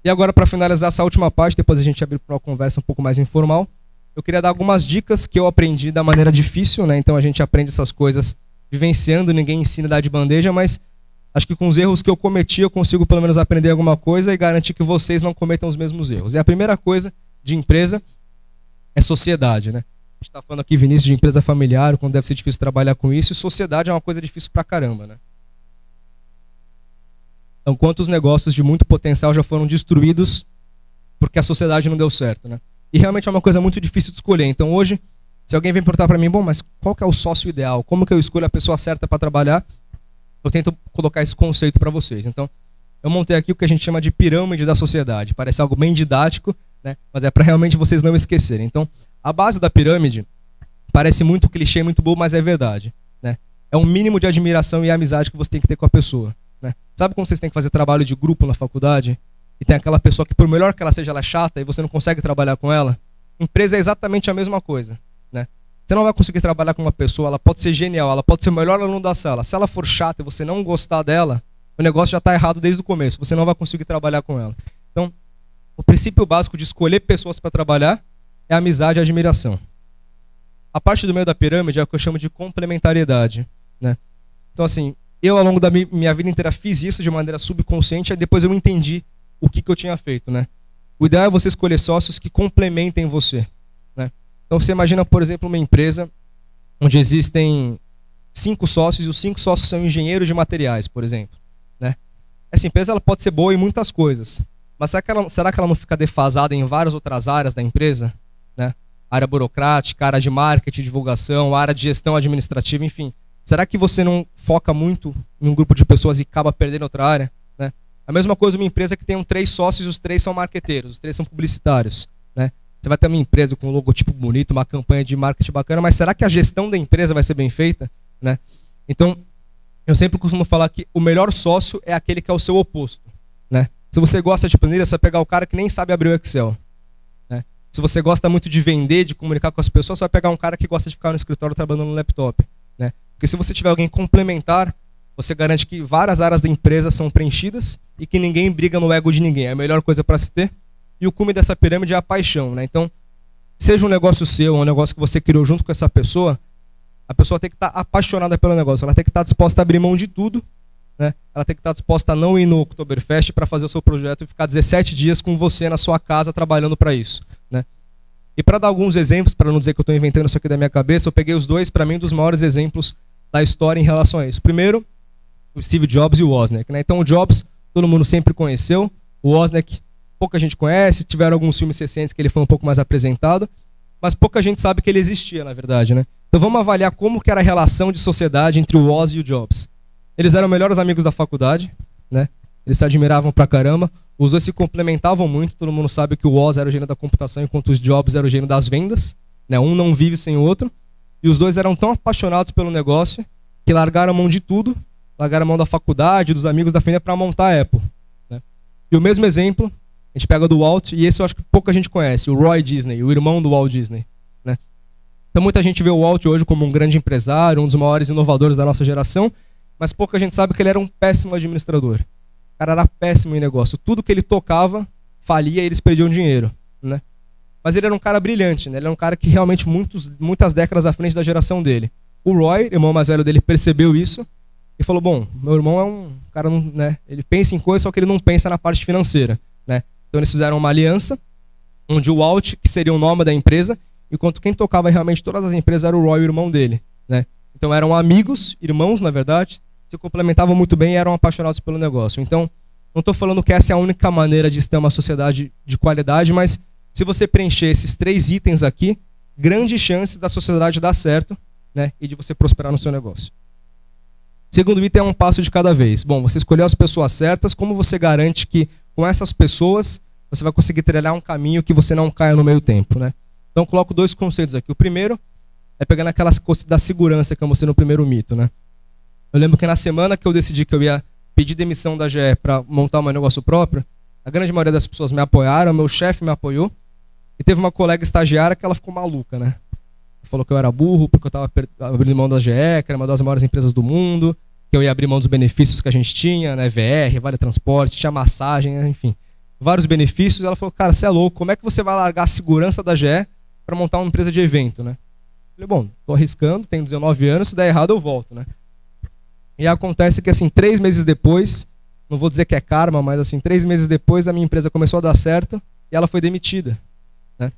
E agora, para finalizar essa última parte, depois a gente abrir para uma conversa um pouco mais informal, eu queria dar algumas dicas que eu aprendi da maneira difícil, né? Então a gente aprende essas coisas vivenciando, ninguém ensina a dar de bandeja, mas acho que com os erros que eu cometi, eu consigo pelo menos aprender alguma coisa e garantir que vocês não cometam os mesmos erros. E a primeira coisa de empresa é sociedade, né? A gente está falando aqui, Vinícius, de empresa familiar, quando deve ser difícil trabalhar com isso, e sociedade é uma coisa difícil pra caramba, né? Então, quantos negócios de muito potencial já foram destruídos porque a sociedade não deu certo, né? E realmente é uma coisa muito difícil de escolher. Então, hoje, se alguém vem perguntar para mim, bom, mas qual que é o sócio ideal? Como que eu escolho a pessoa certa para trabalhar? Eu tento colocar esse conceito para vocês. Então, eu montei aqui o que a gente chama de pirâmide da sociedade. Parece algo bem didático, né? Mas é para realmente vocês não esquecerem. Então, a base da pirâmide parece muito clichê, muito bom, mas é verdade, né? É um mínimo de admiração e amizade que você tem que ter com a pessoa, né? Sabe como vocês têm que fazer trabalho de grupo na faculdade? E tem aquela pessoa que, por melhor que ela seja, ela é chata e você não consegue trabalhar com ela? Empresa é exatamente a mesma coisa, né? Você não vai conseguir trabalhar com uma pessoa, ela pode ser genial, ela pode ser o melhor aluno da sala. Se ela for chata e você não gostar dela, o negócio já está errado desde o começo. Você não vai conseguir trabalhar com ela. Então, o princípio básico de escolher pessoas para trabalhar é amizade e admiração. A parte do meio da pirâmide é o que eu chamo de complementariedade, né? Então, assim, eu ao longo da minha vida inteira fiz isso de maneira subconsciente, e depois eu entendi o que eu tinha feito, né? O ideal é você escolher sócios que complementem você, né? Então você imagina, por exemplo, uma empresa onde existem 5 sócios e os 5 sócios são engenheiros de materiais, por exemplo, né? Essa empresa ela pode ser boa em muitas coisas, mas será que ela não fica defasada em várias outras áreas da empresa, né? Área burocrática, área de marketing, divulgação, área de gestão administrativa, enfim. Será que você não foca muito em um grupo de pessoas e acaba perdendo outra área, né? A mesma coisa uma empresa que tem 3 sócios e os 3 são marqueteiros, os 3 são publicitários, né? Você vai ter uma empresa com um logotipo bonito, uma campanha de marketing bacana, mas será que a gestão da empresa vai ser bem feita, né? Então, eu sempre costumo falar que o melhor sócio é aquele que é o seu oposto, né? Se você gosta de planilha, você vai pegar o cara que nem sabe abrir o Excel, né? Se você gosta muito de vender, de comunicar com as pessoas, você vai pegar um cara que gosta de ficar no escritório trabalhando no laptop, né? Porque se você tiver alguém complementar, você garante que várias áreas da empresa são preenchidas e que ninguém briga no ego de ninguém. É a melhor coisa para se ter. E o cume dessa pirâmide é a paixão, né? Então, seja um negócio seu, um negócio que você criou junto com essa pessoa, a pessoa tem que estar apaixonada pelo negócio. Ela tem que estar disposta a abrir mão de tudo, né? Ela tem que estar disposta a não ir no Oktoberfest para fazer o seu projeto e ficar 17 dias com você na sua casa trabalhando para isso, né? E para dar alguns exemplos, para não dizer que eu estou inventando isso aqui da minha cabeça, eu peguei os dois, para mim, dos maiores exemplos da história em relação a isso. Primeiro, o Steve Jobs e o Wozniak, né? Então o Jobs, todo mundo sempre conheceu. O Wozniak, pouca gente conhece. Tiveram alguns filmes recentes que ele foi um pouco mais apresentado, mas pouca gente sabe que ele existia, na verdade, né? Então vamos avaliar como que era a relação de sociedade entre o Woz e o Jobs. Eles eram melhores amigos da faculdade, né? Eles se admiravam pra caramba. Os dois se complementavam muito. Todo mundo sabe que o Woz era o gênio da computação, enquanto o Jobs era o gênio das vendas, né? Um não vive sem o outro. E os dois eram tão apaixonados pelo negócio que largaram a mão de tudo, largaram a mão da faculdade, dos amigos da família para montar a Apple, né? E o mesmo exemplo, a gente pega do Walt, e esse eu acho que pouca gente conhece, o Roy Disney, o irmão do Walt Disney, né? Então muita gente vê o Walt hoje como um grande empresário, um dos maiores inovadores da nossa geração, mas pouca gente sabe que ele era um péssimo administrador. O cara era péssimo em negócio. Tudo que ele tocava falia e eles perdiam dinheiro, né? Mas ele era um cara brilhante, né? Ele era um cara que realmente muitas décadas à frente da geração dele. O Roy, irmão mais velho dele, percebeu isso e falou, bom, meu irmão é um cara, né? Ele pensa em coisas, só que ele não pensa na parte financeira, né? Então eles fizeram uma aliança, onde o Walt, que seria o nome da empresa, enquanto quem tocava realmente todas as empresas era o Roy, o irmão dele, né? Então eram amigos, irmãos, na verdade, se complementavam muito bem e eram apaixonados pelo negócio. Então, não estou falando que essa é a única maneira de ter uma sociedade de qualidade, mas se você preencher esses 3 itens aqui, grande chance da sociedade dar certo, né? E de você prosperar no seu negócio. Segundo item é um passo de cada vez. Bom, você escolheu as pessoas certas, como você garante que com essas pessoas, você vai conseguir trilhar um caminho que você não caia no meio tempo, né? Então, eu coloco 2 conceitos aqui. O primeiro é pegando aquelas coisas da segurança que eu mostrei no primeiro mito, né? Eu lembro que na semana que eu decidi que eu ia pedir demissão da GE para montar o meu negócio próprio, a grande maioria das pessoas me apoiaram, meu chefe me apoiou, e teve uma colega estagiária que ela ficou maluca, né? Falou que eu era burro porque eu estava abrindo mão da GE, que era uma das maiores empresas do mundo, que eu ia abrir mão dos benefícios que a gente tinha, né? VR, vale transporte, tinha massagem, enfim, vários benefícios. Ela falou, cara, você é louco, como é que você vai largar a segurança da GE para montar uma empresa de evento, né? Eu falei, bom, tô arriscando, tenho 19 anos, se der errado eu volto, né? E acontece que, assim, 3 meses depois, não vou dizer que é karma, mas, assim, 3 meses depois a minha empresa começou a dar certo e ela foi demitida, né?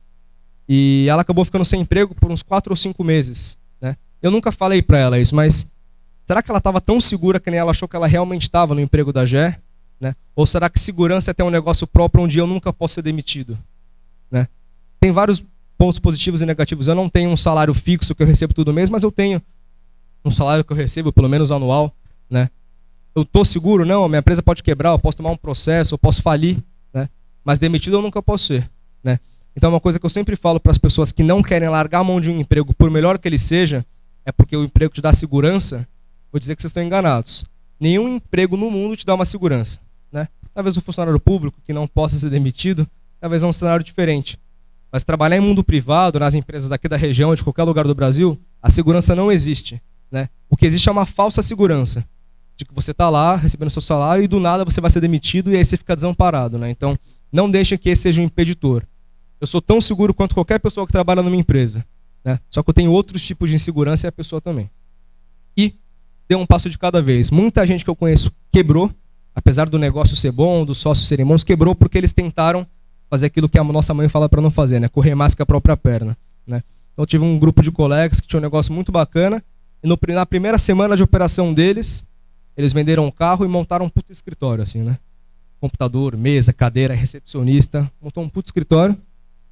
E ela acabou ficando sem emprego por uns 4 ou 5 meses, né? Eu nunca falei para ela isso, mas será que ela estava tão segura que nem ela achou que ela realmente estava no emprego da GE, né? Ou será que segurança é ter um negócio próprio onde eu nunca posso ser demitido, né? Tem vários pontos positivos e negativos. Eu não tenho um salário fixo que eu recebo todo mês, mas eu tenho um salário que eu recebo, pelo menos anual, né? Eu estou seguro? Não, a minha empresa pode quebrar, eu posso tomar um processo, eu posso falir, né? Mas demitido eu nunca posso ser, né? Então uma coisa que eu sempre falo para as pessoas que não querem largar a mão de um emprego, por melhor que ele seja, é porque o emprego te dá segurança. Vou dizer que vocês estão enganados. Nenhum emprego no mundo te dá uma segurança, né? Talvez o funcionário público que não possa ser demitido, talvez é um cenário diferente. Mas trabalhar em mundo privado, nas empresas daqui da região, de qualquer lugar do Brasil, a segurança não existe, né? O que existe é uma falsa segurança, de que você está lá recebendo seu salário e do nada você vai ser demitido e aí você fica desamparado, né? Então, não deixem que esse seja um impeditor. Eu sou tão seguro quanto qualquer pessoa que trabalha numa empresa, né? Só que eu tenho outros tipos de insegurança e a pessoa também. E dê um passo de cada vez. Muita gente que eu conheço quebrou, apesar do negócio ser bom, dos sócios serem bons, quebrou porque eles tentaram fazer aquilo que a nossa mãe fala para não fazer, né? Correr mais que a própria perna, né? Então eu tive um grupo de colegas que tinha um negócio muito bacana e na primeira semana de operação deles, eles venderam um carro e montaram um puto escritório, assim, né? Computador, mesa, cadeira, recepcionista, montou um puto escritório.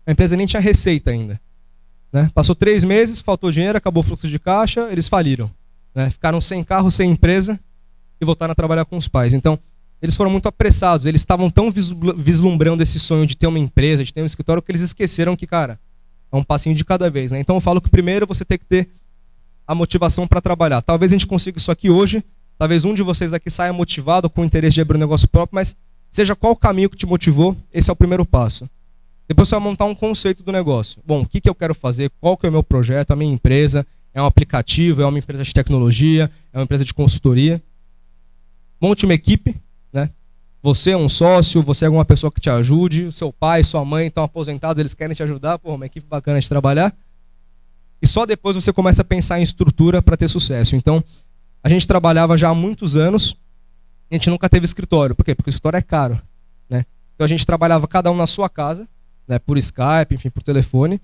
A empresa nem tinha receita ainda, né? Passou 3 meses, faltou dinheiro, acabou o fluxo de caixa, eles faliram, né? Ficaram sem carro, sem empresa e voltaram a trabalhar com os pais. Então, eles foram muito apressados, eles estavam tão vislumbrando esse sonho de ter uma empresa, de ter um escritório, que eles esqueceram que, cara, é um passinho de cada vez, né? Então eu falo que primeiro você tem que ter a motivação para trabalhar. Talvez a gente consiga isso aqui hoje, talvez um de vocês aqui saia motivado com o interesse de abrir um negócio próprio, mas seja qual o caminho que te motivou, esse é o primeiro passo. Depois você vai montar um conceito do negócio. Bom, o que eu quero fazer, qual que é o meu projeto, a minha empresa, é um aplicativo, é uma empresa de tecnologia, é uma empresa de consultoria. Monte uma equipe, né? Você é um sócio, você é alguma pessoa que te ajude, o seu pai, sua mãe estão aposentados, eles querem te ajudar, pô, uma equipe bacana de trabalhar. E só depois você começa a pensar em estrutura para ter sucesso. Então, a gente trabalhava já há muitos anos, a gente nunca teve escritório. Por quê? Porque o escritório é caro, né? Então a gente trabalhava cada um na sua casa, né, por Skype, enfim, por telefone.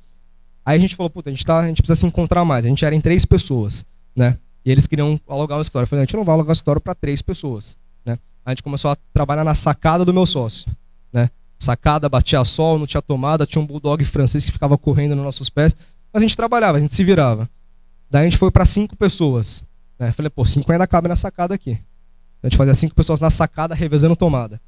Aí a gente falou, puta, a gente precisa se encontrar mais. A gente era em 3 pessoas, né? E eles queriam alugar um escritório. Eu falei, a gente não vai alugar um escritório para 3 pessoas, né? A gente começou a trabalhar na sacada do meu sócio, né? Sacada, batia sol, não tinha tomada, tinha um bulldog francês que ficava correndo nos nossos pés. Mas a gente trabalhava, a gente se virava. Daí a gente foi para 5 pessoas, né? Eu falei, pô, 5 ainda cabe na sacada aqui. A gente fazia 5 pessoas na sacada, revezando tomada.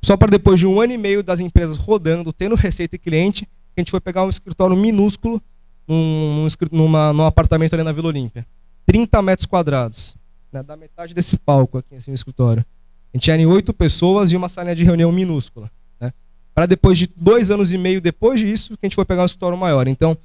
Só para depois de 1 ano e meio das empresas rodando, tendo receita e cliente, a gente foi pegar um escritório minúsculo num apartamento ali na Vila Olímpia. 30 metros quadrados, né? Da metade desse palco aqui, assim, no escritório. A gente era em 8 pessoas e uma salinha de reunião minúscula, né? Para depois de 2 anos e meio depois disso, que a gente foi pegar um escritório maior. Então,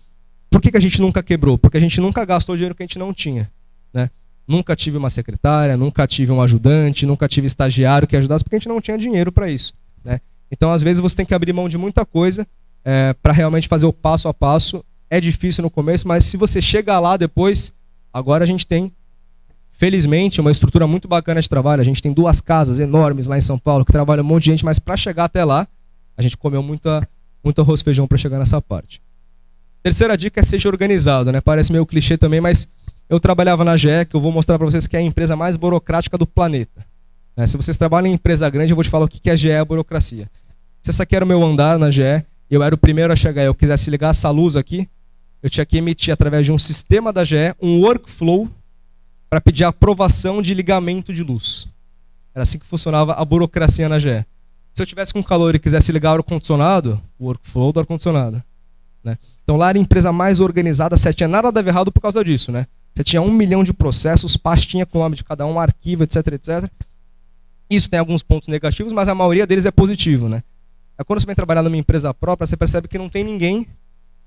por que a gente nunca quebrou? Porque a gente nunca gastou dinheiro que a gente não tinha, né? Nunca tive uma secretária, nunca tive um ajudante, nunca tive estagiário que ajudasse, porque a gente não tinha dinheiro para isso, né? Então, às vezes, você tem que abrir mão de muita coisa para realmente fazer o passo a passo. É difícil no começo, mas se você chegar lá depois, agora a gente tem, felizmente, uma estrutura muito bacana de trabalho. A gente tem 2 casas enormes lá em São Paulo, que trabalha um monte de gente, mas para chegar até lá, a gente comeu muito arroz e feijão para chegar nessa parte. Terceira dica é seja organizado, né? Parece meio clichê também, mas eu trabalhava na GE, que eu vou mostrar para vocês que é a empresa mais burocrática do planeta, né? Se vocês trabalham em empresa grande, eu vou te falar o que é a GE, a burocracia. Se esse aqui era o meu andar na GE, eu era o primeiro a chegar, eu quisesse ligar essa luz aqui, eu tinha que emitir através de um sistema da GE, um workflow, para pedir aprovação de ligamento de luz. Era assim que funcionava a burocracia na GE. Se eu tivesse com calor e quisesse ligar o ar-condicionado, o workflow do ar-condicionado. Né? Então lá era a empresa mais organizada, você tinha nada dava errado por causa disso. Né? Você tinha 1 milhão de processos, pastinha com o nome de cada um, arquivo, etc, etc. Isso tem alguns pontos negativos, mas a maioria deles é positivo. Né? Quando você vem trabalhar numa empresa própria, você percebe que não tem ninguém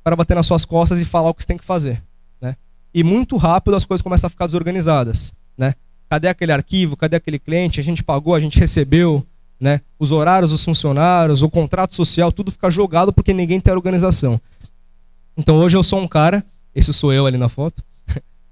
para bater nas suas costas e falar o que você tem que fazer. Né? E muito rápido as coisas começam a ficar desorganizadas. Né? Cadê aquele arquivo? Cadê aquele cliente? A gente pagou, a gente recebeu. Né? Os horários dos funcionários, o contrato social, tudo fica jogado porque ninguém tem organização. Então hoje eu sou um cara, esse sou eu ali na foto,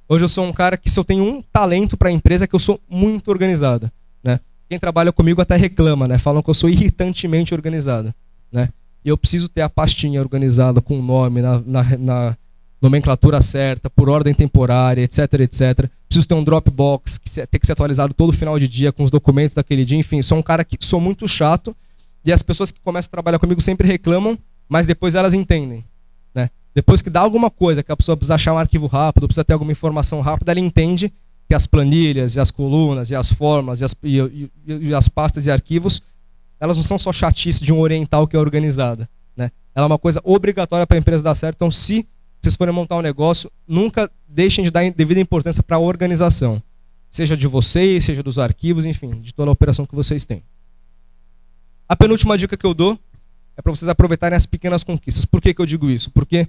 hoje eu sou um cara que se eu tenho um talento para a empresa é que eu sou muito organizado. Né? Quem trabalha comigo até reclama, né? Falam que eu sou irritantemente organizado. Né? E eu preciso ter a pastinha organizada com o nome, na nomenclatura certa, por ordem temporária, etc, etc. Preciso ter um Dropbox que tem que ser atualizado todo final de dia com os documentos daquele dia. Enfim, sou um cara que sou muito chato e as pessoas que começam a trabalhar comigo sempre reclamam, mas depois elas entendem. Né? Depois que dá alguma coisa, que a pessoa precisa achar um arquivo rápido, precisa ter alguma informação rápida, ela entende que as planilhas, e as colunas, e as formas, e as pastas e arquivos, elas não são só chatice de um oriental que é organizada. Né? Ela é uma coisa obrigatória para a empresa dar certo. Então, se vocês forem montar um negócio, nunca deixem de dar devida importância para a organização. Seja de vocês, seja dos arquivos, enfim, de toda a operação que vocês têm. A penúltima dica que eu dou é para vocês aproveitarem as pequenas conquistas. Por que eu digo isso? Porque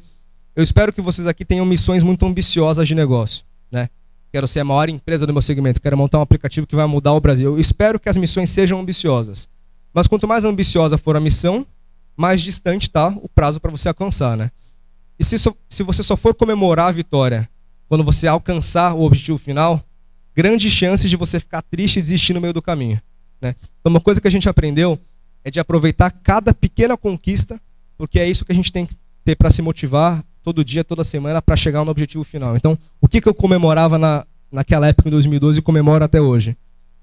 eu espero que vocês aqui tenham missões muito ambiciosas de negócio. Né? Quero ser a maior empresa do meu segmento, quero montar um aplicativo que vai mudar o Brasil. Eu espero que as missões sejam ambiciosas. Mas quanto mais ambiciosa for a missão, mais distante está o prazo para você alcançar. Né? E se você só for comemorar a vitória quando você alcançar o objetivo final, grandes chances de você ficar triste e desistir no meio do caminho. Né? Então uma coisa que a gente aprendeu é de aproveitar cada pequena conquista, porque é isso que a gente tem que ter para se motivar todo dia, toda semana, para chegar no objetivo final. Então, o que eu comemorava naquela época, em 2012, e comemoro até hoje?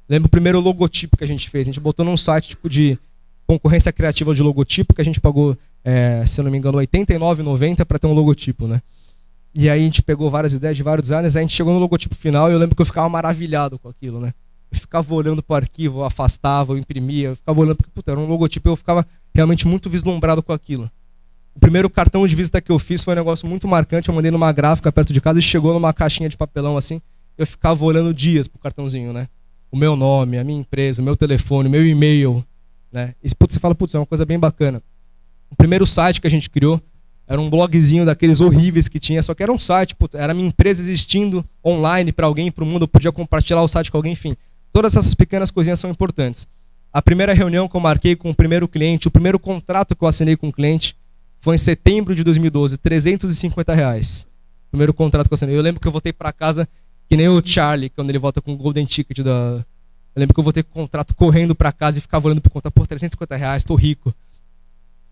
Lembro o primeiro logotipo que a gente fez. A gente botou num site tipo de concorrência criativa de logotipo, que a gente pagou, se eu não me engano, R$ 89,90 para ter um logotipo. Né? E aí a gente pegou várias ideias de vários designers, aí a gente chegou no logotipo final e eu lembro que eu ficava maravilhado com aquilo. Né? Eu ficava olhando para o arquivo, eu afastava, eu imprimia, eu ficava olhando, porque puta, era um logotipo e eu ficava realmente muito vislumbrado com aquilo. O primeiro cartão de visita que eu fiz foi um negócio muito marcante, eu mandei numa gráfica perto de casa e chegou numa caixinha de papelão assim, eu ficava olhando dias pro cartãozinho, né? O meu nome, a minha empresa, o meu telefone, o meu e-mail, né? E putz, você fala, putz, é uma coisa bem bacana. O primeiro site que a gente criou era um blogzinho daqueles horríveis que tinha, só que era um site, putz, era a minha empresa existindo online para alguém, para o mundo, eu podia compartilhar o site com alguém, enfim. Todas essas pequenas coisinhas são importantes. A primeira reunião que eu marquei com o primeiro cliente, o primeiro contrato que eu assinei com o cliente, foi em setembro de 2012, R$350. Primeiro contrato que eu assinei. Eu lembro que eu voltei para casa, que nem o Charlie, quando ele volta com o Golden Ticket da... Eu lembro que eu voltei com o contrato correndo para casa e ficava olhando para o contrato, pô, R$350, tô rico.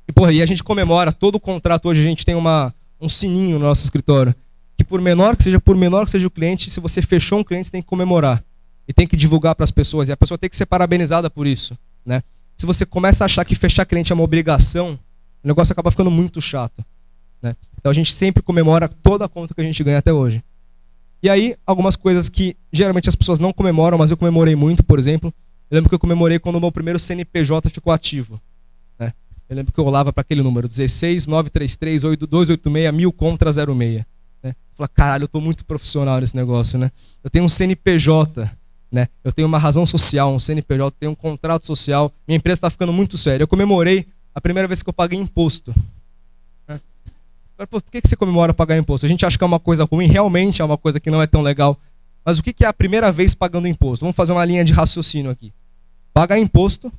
E, porra, e a gente comemora, todo o contrato hoje a gente tem um sininho no nosso escritório, que por menor que seja o cliente, se você fechou um cliente, você tem que comemorar. E tem que divulgar para as pessoas, e a pessoa tem que ser parabenizada por isso. Né? Se você começa a achar que fechar cliente é uma obrigação, o negócio acaba ficando muito chato. Né? Então a gente sempre comemora toda a conta que a gente ganha até hoje. E aí, algumas coisas que geralmente as pessoas não comemoram, mas eu comemorei muito, por exemplo. Eu lembro que eu comemorei quando o meu primeiro CNPJ ficou ativo. Né? Eu lembro que eu olhava para aquele número, 16-933-286-1000-06. Né? Eu falei, caralho, eu estou muito profissional nesse negócio. Né? Eu tenho um CNPJ, né? Eu tenho uma razão social, um CNPJ, tenho um contrato social, minha empresa está ficando muito séria. Eu comemorei a primeira vez que eu paguei imposto. Né? Por que você comemora pagar imposto? A gente acha que é uma coisa ruim, realmente é uma coisa que não é tão legal. Mas o que é a primeira vez pagando imposto? Vamos fazer uma linha de raciocínio aqui. Pagar imposto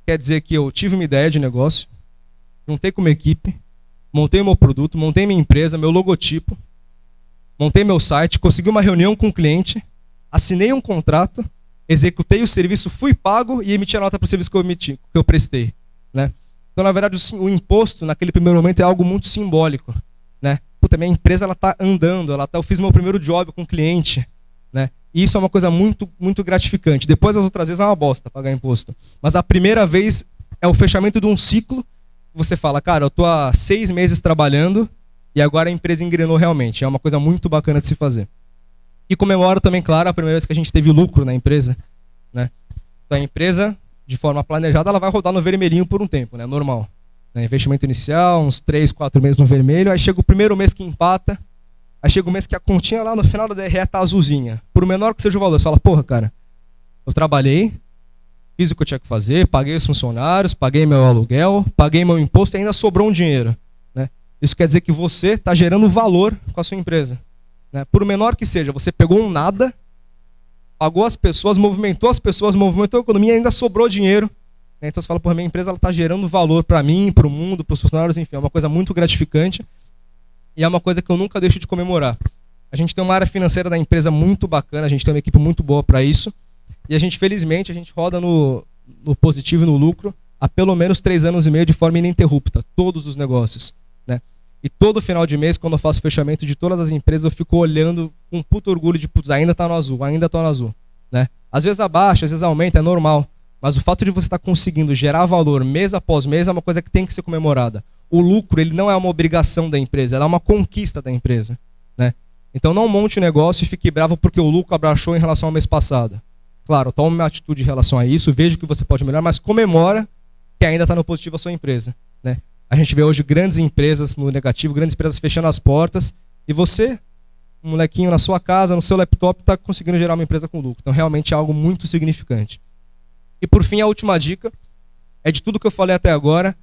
quer dizer que eu tive uma ideia de negócio, juntei com uma equipe, montei meu produto, montei minha empresa, meu logotipo, montei meu site, consegui uma reunião com o cliente, assinei um contrato, executei o serviço, fui pago e emiti a nota para o serviço que eu prestei. Né? Então, na verdade, o imposto, naquele primeiro momento, é algo muito simbólico. Né? Puta, minha empresa está andando, eu fiz meu primeiro job com o cliente. Né? E isso é uma coisa muito, muito gratificante. Depois, as outras vezes, é uma bosta pagar imposto. Mas a primeira vez é o fechamento de um ciclo. Você fala, cara, eu estou há 6 meses trabalhando e agora a empresa engrenou realmente. É uma coisa muito bacana de se fazer. E comemoro também, claro, a primeira vez que a gente teve lucro na empresa. Né? Então, a empresa de forma planejada, ela vai rodar no vermelhinho por um tempo, né? Normal. Né? Investimento inicial, uns 3, 4 meses no vermelho, aí chega o primeiro mês que empata, aí chega o mês que a continha lá no final da DRE tá azulzinha. Por menor que seja o valor, você fala, porra, cara, eu trabalhei, fiz o que eu tinha que fazer, paguei os funcionários, paguei meu aluguel, paguei meu imposto e ainda sobrou um dinheiro. Né? Isso quer dizer que você está gerando valor com a sua empresa. Né? Por menor que seja, você pegou um nada, pagou as pessoas, movimentou a economia e ainda sobrou dinheiro. Né? Então você fala, pô, minha empresa está gerando valor para mim, para o mundo, para os funcionários, enfim, é uma coisa muito gratificante e é uma coisa que eu nunca deixo de comemorar. A gente tem uma área financeira da empresa muito bacana, a gente tem uma equipe muito boa para isso e a gente, felizmente, a gente roda no positivo e no lucro há pelo menos 3 anos e meio de forma ininterrupta, todos os negócios. Né? E todo final de mês, quando eu faço fechamento de todas as empresas, eu fico olhando com um puto orgulho de, putz, ainda está no azul, ainda está no azul. Né? Às vezes abaixa, às vezes aumenta, é normal. Mas o fato de você estar conseguindo gerar valor mês após mês é uma coisa que tem que ser comemorada. O lucro, ele não é uma obrigação da empresa, ela é uma conquista da empresa. Né? Então não monte o negócio e fique bravo porque o lucro abaixou em relação ao mês passado. Claro, tome uma atitude em relação a isso, veja o que você pode melhorar, mas comemora que ainda está no positivo a sua empresa. Né? A gente vê hoje grandes empresas no negativo, grandes empresas fechando as portas, e você, um molequinho na sua casa, no seu laptop, está conseguindo gerar uma empresa com lucro. Então realmente é algo muito significante. E por fim, a última dica é de tudo que eu falei até agora.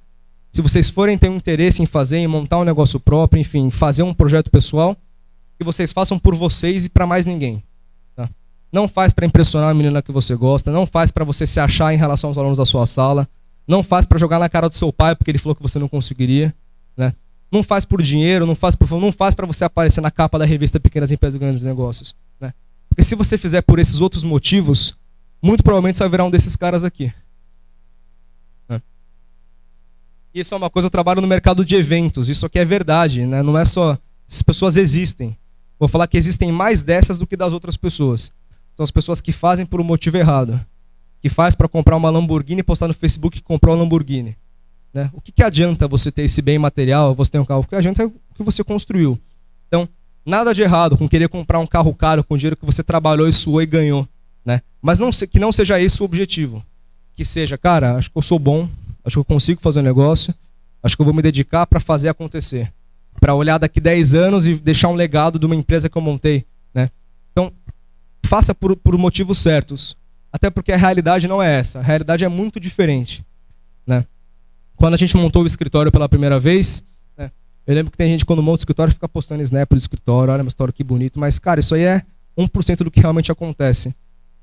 Se vocês forem ter um interesse em fazer, em montar um negócio próprio, enfim, fazer um projeto pessoal, que vocês façam por vocês e para mais ninguém. Tá? Não faz para impressionar a menina que você gosta, não faz para você se achar em relação aos alunos da sua sala, não faz para jogar na cara do seu pai porque ele falou que você não conseguiria. Né? Não faz por dinheiro, não faz para você aparecer na capa da revista Pequenas Empresas e Grandes Negócios. Né? Porque se você fizer por esses outros motivos, muito provavelmente você vai virar um desses caras aqui. Né? Isso é uma coisa, eu trabalho no mercado de eventos, isso aqui é verdade, né? Não é só... Essas pessoas existem. Vou falar que existem mais dessas do que das outras pessoas. São as pessoas que fazem por um motivo errado. Que faz para comprar uma Lamborghini e postar no Facebook que comprou uma Lamborghini. Né? O que adianta você ter esse bem material, você ter um carro? O que adianta é o que você construiu. Então, nada de errado com querer comprar um carro caro com dinheiro que você trabalhou e suou e ganhou. Né? Mas que não seja esse o objetivo. Que seja, cara, acho que eu sou bom, acho que eu consigo fazer um negócio, acho que eu vou me dedicar para fazer acontecer. Para olhar daqui 10 anos e deixar um legado de uma empresa que eu montei. Né? Então, faça por motivos certos. Até porque a realidade não é essa. A realidade é muito diferente. Né? Quando a gente montou o escritório pela primeira vez, né, eu lembro que tem gente quando monta o escritório fica postando snap do escritório, olha meu escritório que bonito, mas cara, isso aí é 1% do que realmente acontece.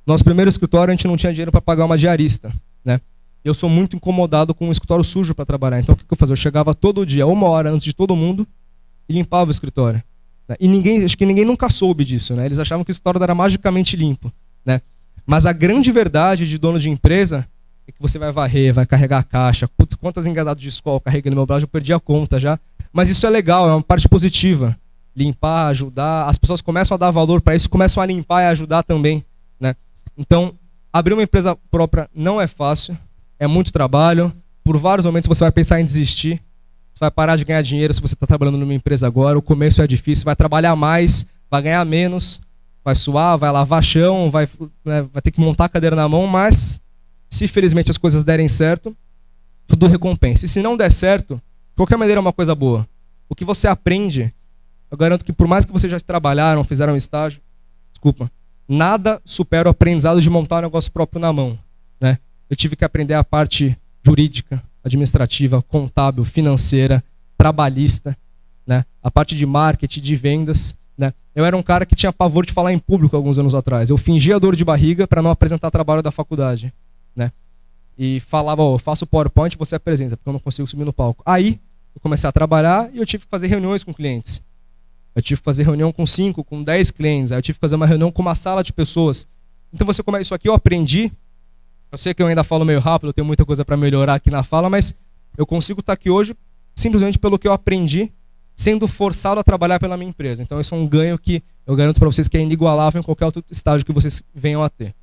Nosso primeiro escritório a gente não tinha dinheiro para pagar uma diarista. Né? Eu sou muito incomodado com um escritório sujo para trabalhar. Então o que eu fazia? Eu chegava todo dia, 1 hora antes de todo mundo, e limpava o escritório. Né? E acho que ninguém nunca soube disso. Né? Eles achavam que o escritório era magicamente limpo. Né? Mas a grande verdade de dono de empresa é que você vai varrer, vai carregar a caixa. Putz, quantas engadadas de escola eu carreguei no meu braço, eu perdi a conta já. Mas isso é legal, é uma parte positiva. Limpar, ajudar. As pessoas começam a dar valor para isso, começam a limpar e ajudar também. Né? Então, abrir uma empresa própria não é fácil, é muito trabalho. Por vários momentos você vai pensar em desistir. Você vai parar de ganhar dinheiro se você está trabalhando numa empresa agora. O começo é difícil, vai trabalhar mais, vai ganhar menos, vai suar, vai lavar chão, vai ter que montar a cadeira na mão, mas se felizmente as coisas derem certo, tudo recompensa. E se não der certo, de qualquer maneira é uma coisa boa. O que você aprende, eu garanto que por mais que vocês já trabalharam, fizeram um estágio, nada supera o aprendizado de montar um negócio próprio na mão. Né? Eu tive que aprender a parte jurídica, administrativa, contábil, financeira, trabalhista, né? A parte de marketing, de vendas. Né? Eu era um cara que tinha pavor de falar em público alguns anos atrás. Eu fingia dor de barriga para não apresentar trabalho da faculdade. Né? E falava, eu faço PowerPoint, você apresenta, porque eu não consigo subir no palco. Aí eu comecei a trabalhar e eu tive que fazer reuniões com clientes. Eu tive que fazer reunião com 5, com 10 clientes. Aí eu tive que fazer uma reunião com uma sala de pessoas. Então isso aqui eu aprendi. Eu sei que eu ainda falo meio rápido, eu tenho muita coisa para melhorar aqui na fala, mas eu consigo estar aqui hoje simplesmente pelo que eu aprendi, sendo forçado a trabalhar pela minha empresa. Então isso é um ganho que eu garanto para vocês que é inigualável em qualquer outro estágio que vocês venham a ter.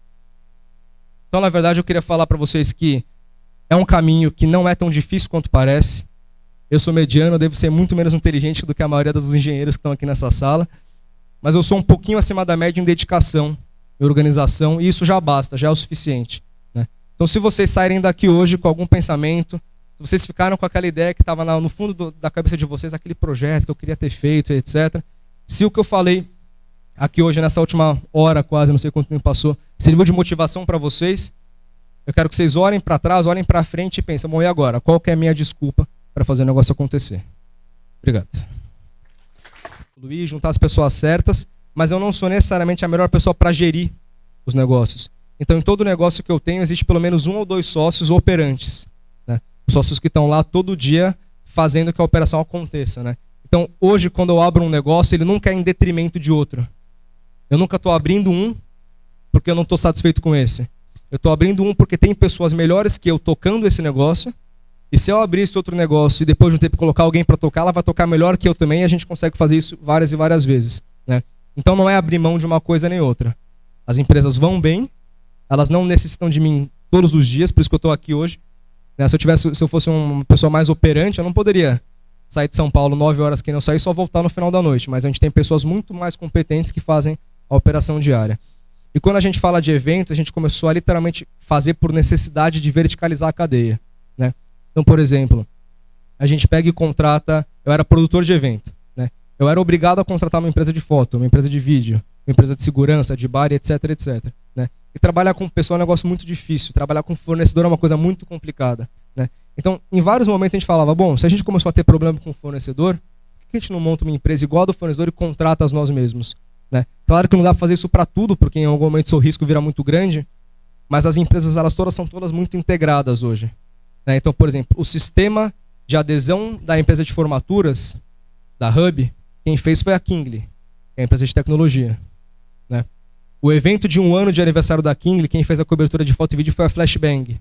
Então, na verdade, eu queria falar para vocês que é um caminho que não é tão difícil quanto parece. Eu sou mediano, eu devo ser muito menos inteligente do que a maioria dos engenheiros que estão aqui nessa sala, mas eu sou um pouquinho acima da média em dedicação, em organização, e isso já basta, já é o suficiente. Então, se vocês saírem daqui hoje com algum pensamento, se vocês ficaram com aquela ideia que estava no fundo da cabeça de vocês, aquele projeto que eu queria ter feito, etc. Se o que eu falei aqui hoje, nessa última hora quase, não sei quanto tempo passou, serviu de motivação para vocês, eu quero que vocês olhem para trás, olhem para frente e pensem, bom, e agora? Qual que é a minha desculpa para fazer o negócio acontecer? Obrigado. Luiz, juntar as pessoas certas, mas eu não sou necessariamente a melhor pessoa para gerir os negócios. Então, em todo negócio que eu tenho, existe pelo menos 1 ou 2 sócios operantes, né? Sócios que estão lá todo dia fazendo que a operação aconteça, né? Então, hoje, quando eu abro um negócio, ele nunca é em detrimento de outro. Eu nunca estou abrindo um porque eu não estou satisfeito com esse. Eu estou abrindo um porque tem pessoas melhores que eu tocando esse negócio, e se eu abrir esse outro negócio e depois de um tempo colocar alguém para tocar, ela vai tocar melhor que eu também, e a gente consegue fazer isso várias e várias vezes, né? Então, não é abrir mão de uma coisa nem outra. As empresas vão bem, elas não necessitam de mim todos os dias, por isso que eu estou aqui hoje. Se eu fosse uma pessoa mais operante, eu não poderia sair de São Paulo 9 horas que não sair e só voltar no final da noite. Mas a gente tem pessoas muito mais competentes que fazem a operação diária. E quando a gente fala de evento, a gente começou a literalmente fazer por necessidade de verticalizar a cadeia, né? Então, por exemplo, a gente pega e contrata... Eu era produtor de evento, né? Eu era obrigado a contratar uma empresa de foto, uma empresa de vídeo, uma empresa de segurança, de bar, etc, etc, né? E trabalhar com pessoal é um negócio muito difícil. Trabalhar com fornecedor é uma coisa muito complicada, né? Então, em vários momentos a gente falava, bom, se a gente começou a ter problema com o fornecedor, por que a gente não monta uma empresa igual a do fornecedor e contrata nós mesmos, né? Claro que não dá para fazer isso para tudo, porque em algum momento o seu risco vira muito grande, mas as empresas, elas todas são todas muito integradas hoje, né? Então, por exemplo, o sistema de adesão da empresa de formaturas, da Hub, quem fez foi a Kingly, que é a empresa de tecnologia, né? O evento de 1 ano de aniversário da Kingly, quem fez a cobertura de foto e vídeo foi a Flashbang,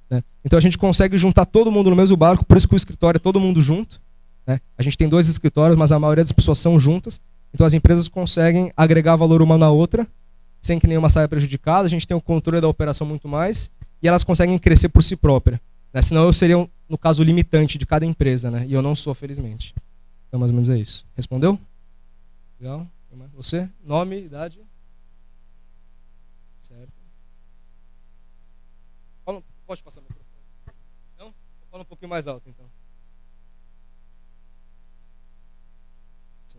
né? Então a gente consegue juntar todo mundo no mesmo barco, por isso que o escritório é todo mundo junto, né? A gente tem 2 escritórios, mas a maioria das pessoas são juntas. Então as empresas conseguem agregar valor uma na outra, sem que nenhuma saia prejudicada. A gente tem o controle da operação muito mais, e elas conseguem crescer por si própria, né? Senão eu seria, no caso, limitante de cada empresa, né? E eu não sou, felizmente. Então mais ou menos é isso. Respondeu? Legal. Você? Nome, idade? Certo. Pode passar o microfone? Não? Fala um pouquinho mais alto, então. Sim.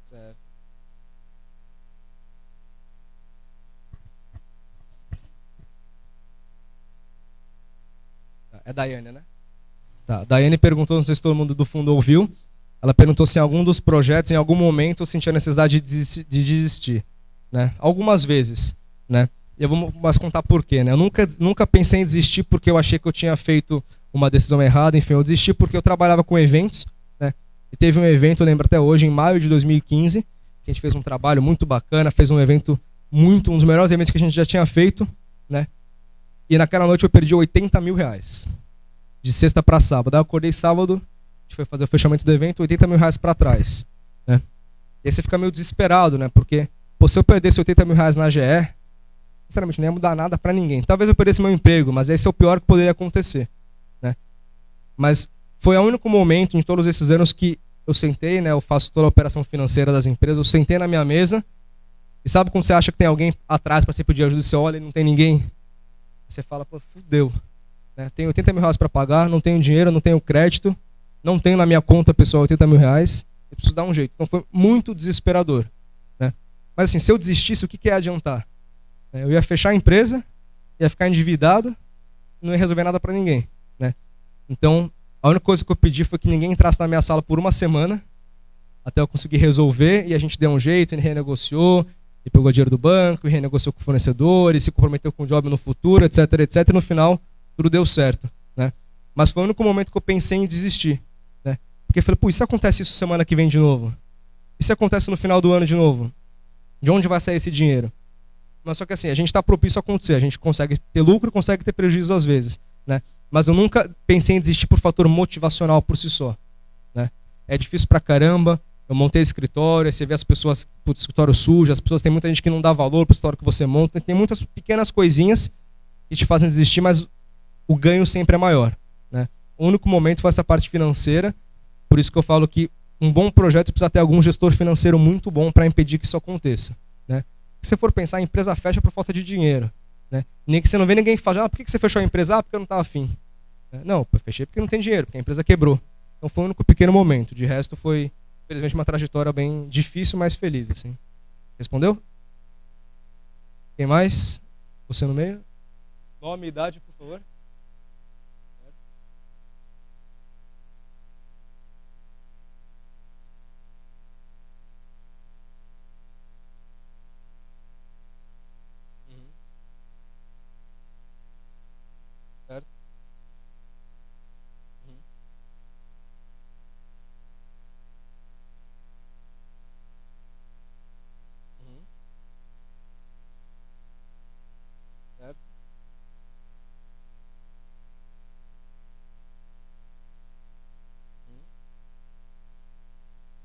Certo. É Daiane, né? Tá. Daiane perguntou, não sei se todo mundo do fundo ouviu, ela perguntou se em algum dos projetos, em algum momento, eu sentia a necessidade de desistir, né? Algumas vezes, né? E eu vou mais contar por quê, né? Eu nunca pensei em desistir porque eu achei que eu tinha feito uma decisão errada. Enfim, eu desisti porque eu trabalhava com eventos, né? E teve um evento, eu lembro até hoje, em maio de 2015, que a gente fez um trabalho muito bacana, fez um evento um dos melhores eventos que a gente já tinha feito, né? E naquela noite eu perdi R$80 mil, de sexta para sábado. Aí eu acordei sábado, a gente foi fazer o fechamento do evento, R$80 mil para trás, né? E aí você fica meio desesperado, né? Porque, pô, se eu perdesse R$80 mil na GE, sinceramente, não ia mudar nada para ninguém. Talvez eu perdesse meu emprego, mas esse é o pior que poderia acontecer, né? Mas foi o único momento em todos esses anos que eu sentei, né? Eu faço toda a operação financeira das empresas, eu sentei na minha mesa, e sabe quando você acha que tem alguém atrás para você pedir ajuda e você olha e não tem ninguém? Você fala, pô, fudeu, né? Tenho R$80 mil para pagar, não tenho dinheiro, não tenho crédito, não tenho na minha conta pessoal R$80 mil, eu preciso dar um jeito. Então foi muito desesperador, né? Mas assim, se eu desistisse, o que ia adiantar? Eu ia fechar a empresa, ia ficar endividado, não ia resolver nada para ninguém, né? Então, a única coisa que eu pedi foi que ninguém entrasse na minha sala por uma semana, até eu conseguir resolver, e a gente deu um jeito, ele renegociou, e pegou dinheiro do banco, e renegociou com o fornecedor, e se comprometeu com o job no futuro, etc, etc, e no final, tudo deu certo, né? Mas foi o único momento que eu pensei em desistir, né? Porque eu falei, pô, e se acontece isso semana que vem de novo? E se acontece no final do ano de novo? De onde vai sair esse dinheiro? Mas só que assim, a gente está propício a acontecer, a gente consegue ter lucro, consegue ter prejuízo às vezes, né? Mas eu nunca pensei em desistir por fator motivacional por si só, né? É difícil pra caramba, eu montei escritório, aí você vê as pessoas, putz, escritório sujo, as pessoas, tem muita gente que não dá valor pro escritório que você monta, tem muitas pequenas coisinhas que te fazem desistir, mas o ganho sempre é maior, né? O único momento foi essa parte financeira, por isso que eu falo que um bom projeto precisa ter algum gestor financeiro muito bom para impedir que isso aconteça, né? Se você for pensar, a empresa fecha por falta de dinheiro. Né? Você não vê ninguém falar, por que você fechou a empresa? Ah, porque eu não estava afim. Não, eu fechei porque não tem dinheiro, porque a empresa quebrou. Então foi o único pequeno momento. De resto foi, infelizmente, uma trajetória bem difícil, mas feliz. Assim. Respondeu? Quem mais? Você no meio? Nome e idade, por favor. Certo? Certo?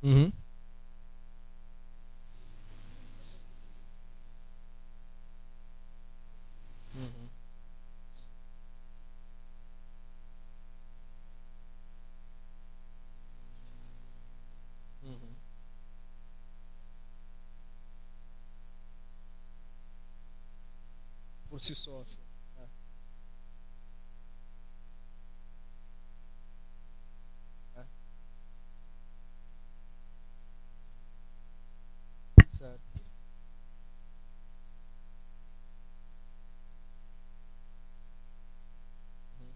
Uhum. Uhum. Uhum. Por si só, assim. É, certo. Uhum.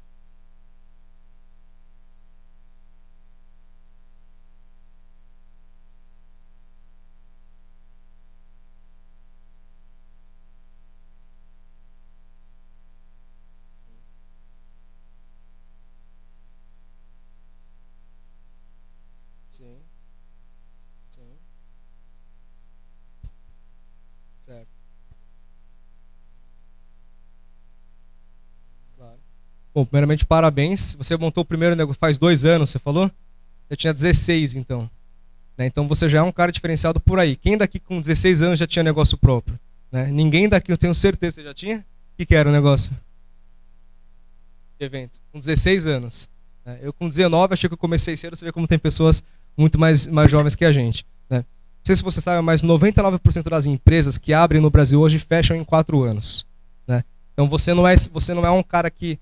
Sim, sim, certo, claro. Bom, primeiramente, parabéns. Você montou o primeiro negócio faz 2 anos, você falou? Eu tinha 16, então. Né? Então você já é um cara diferenciado por aí. Quem daqui com 16 anos já tinha negócio próprio? Né? Ninguém daqui, eu tenho certeza, você já tinha? O que era o negócio? Evento. Com 16 anos. Né? Eu com 19, achei que eu comecei cedo, você vê como tem pessoas muito mais jovens que a gente. Né? Não sei se você sabe, mas 99% das empresas que abrem no Brasil hoje fecham em 4 anos. Né? Então você não é um cara que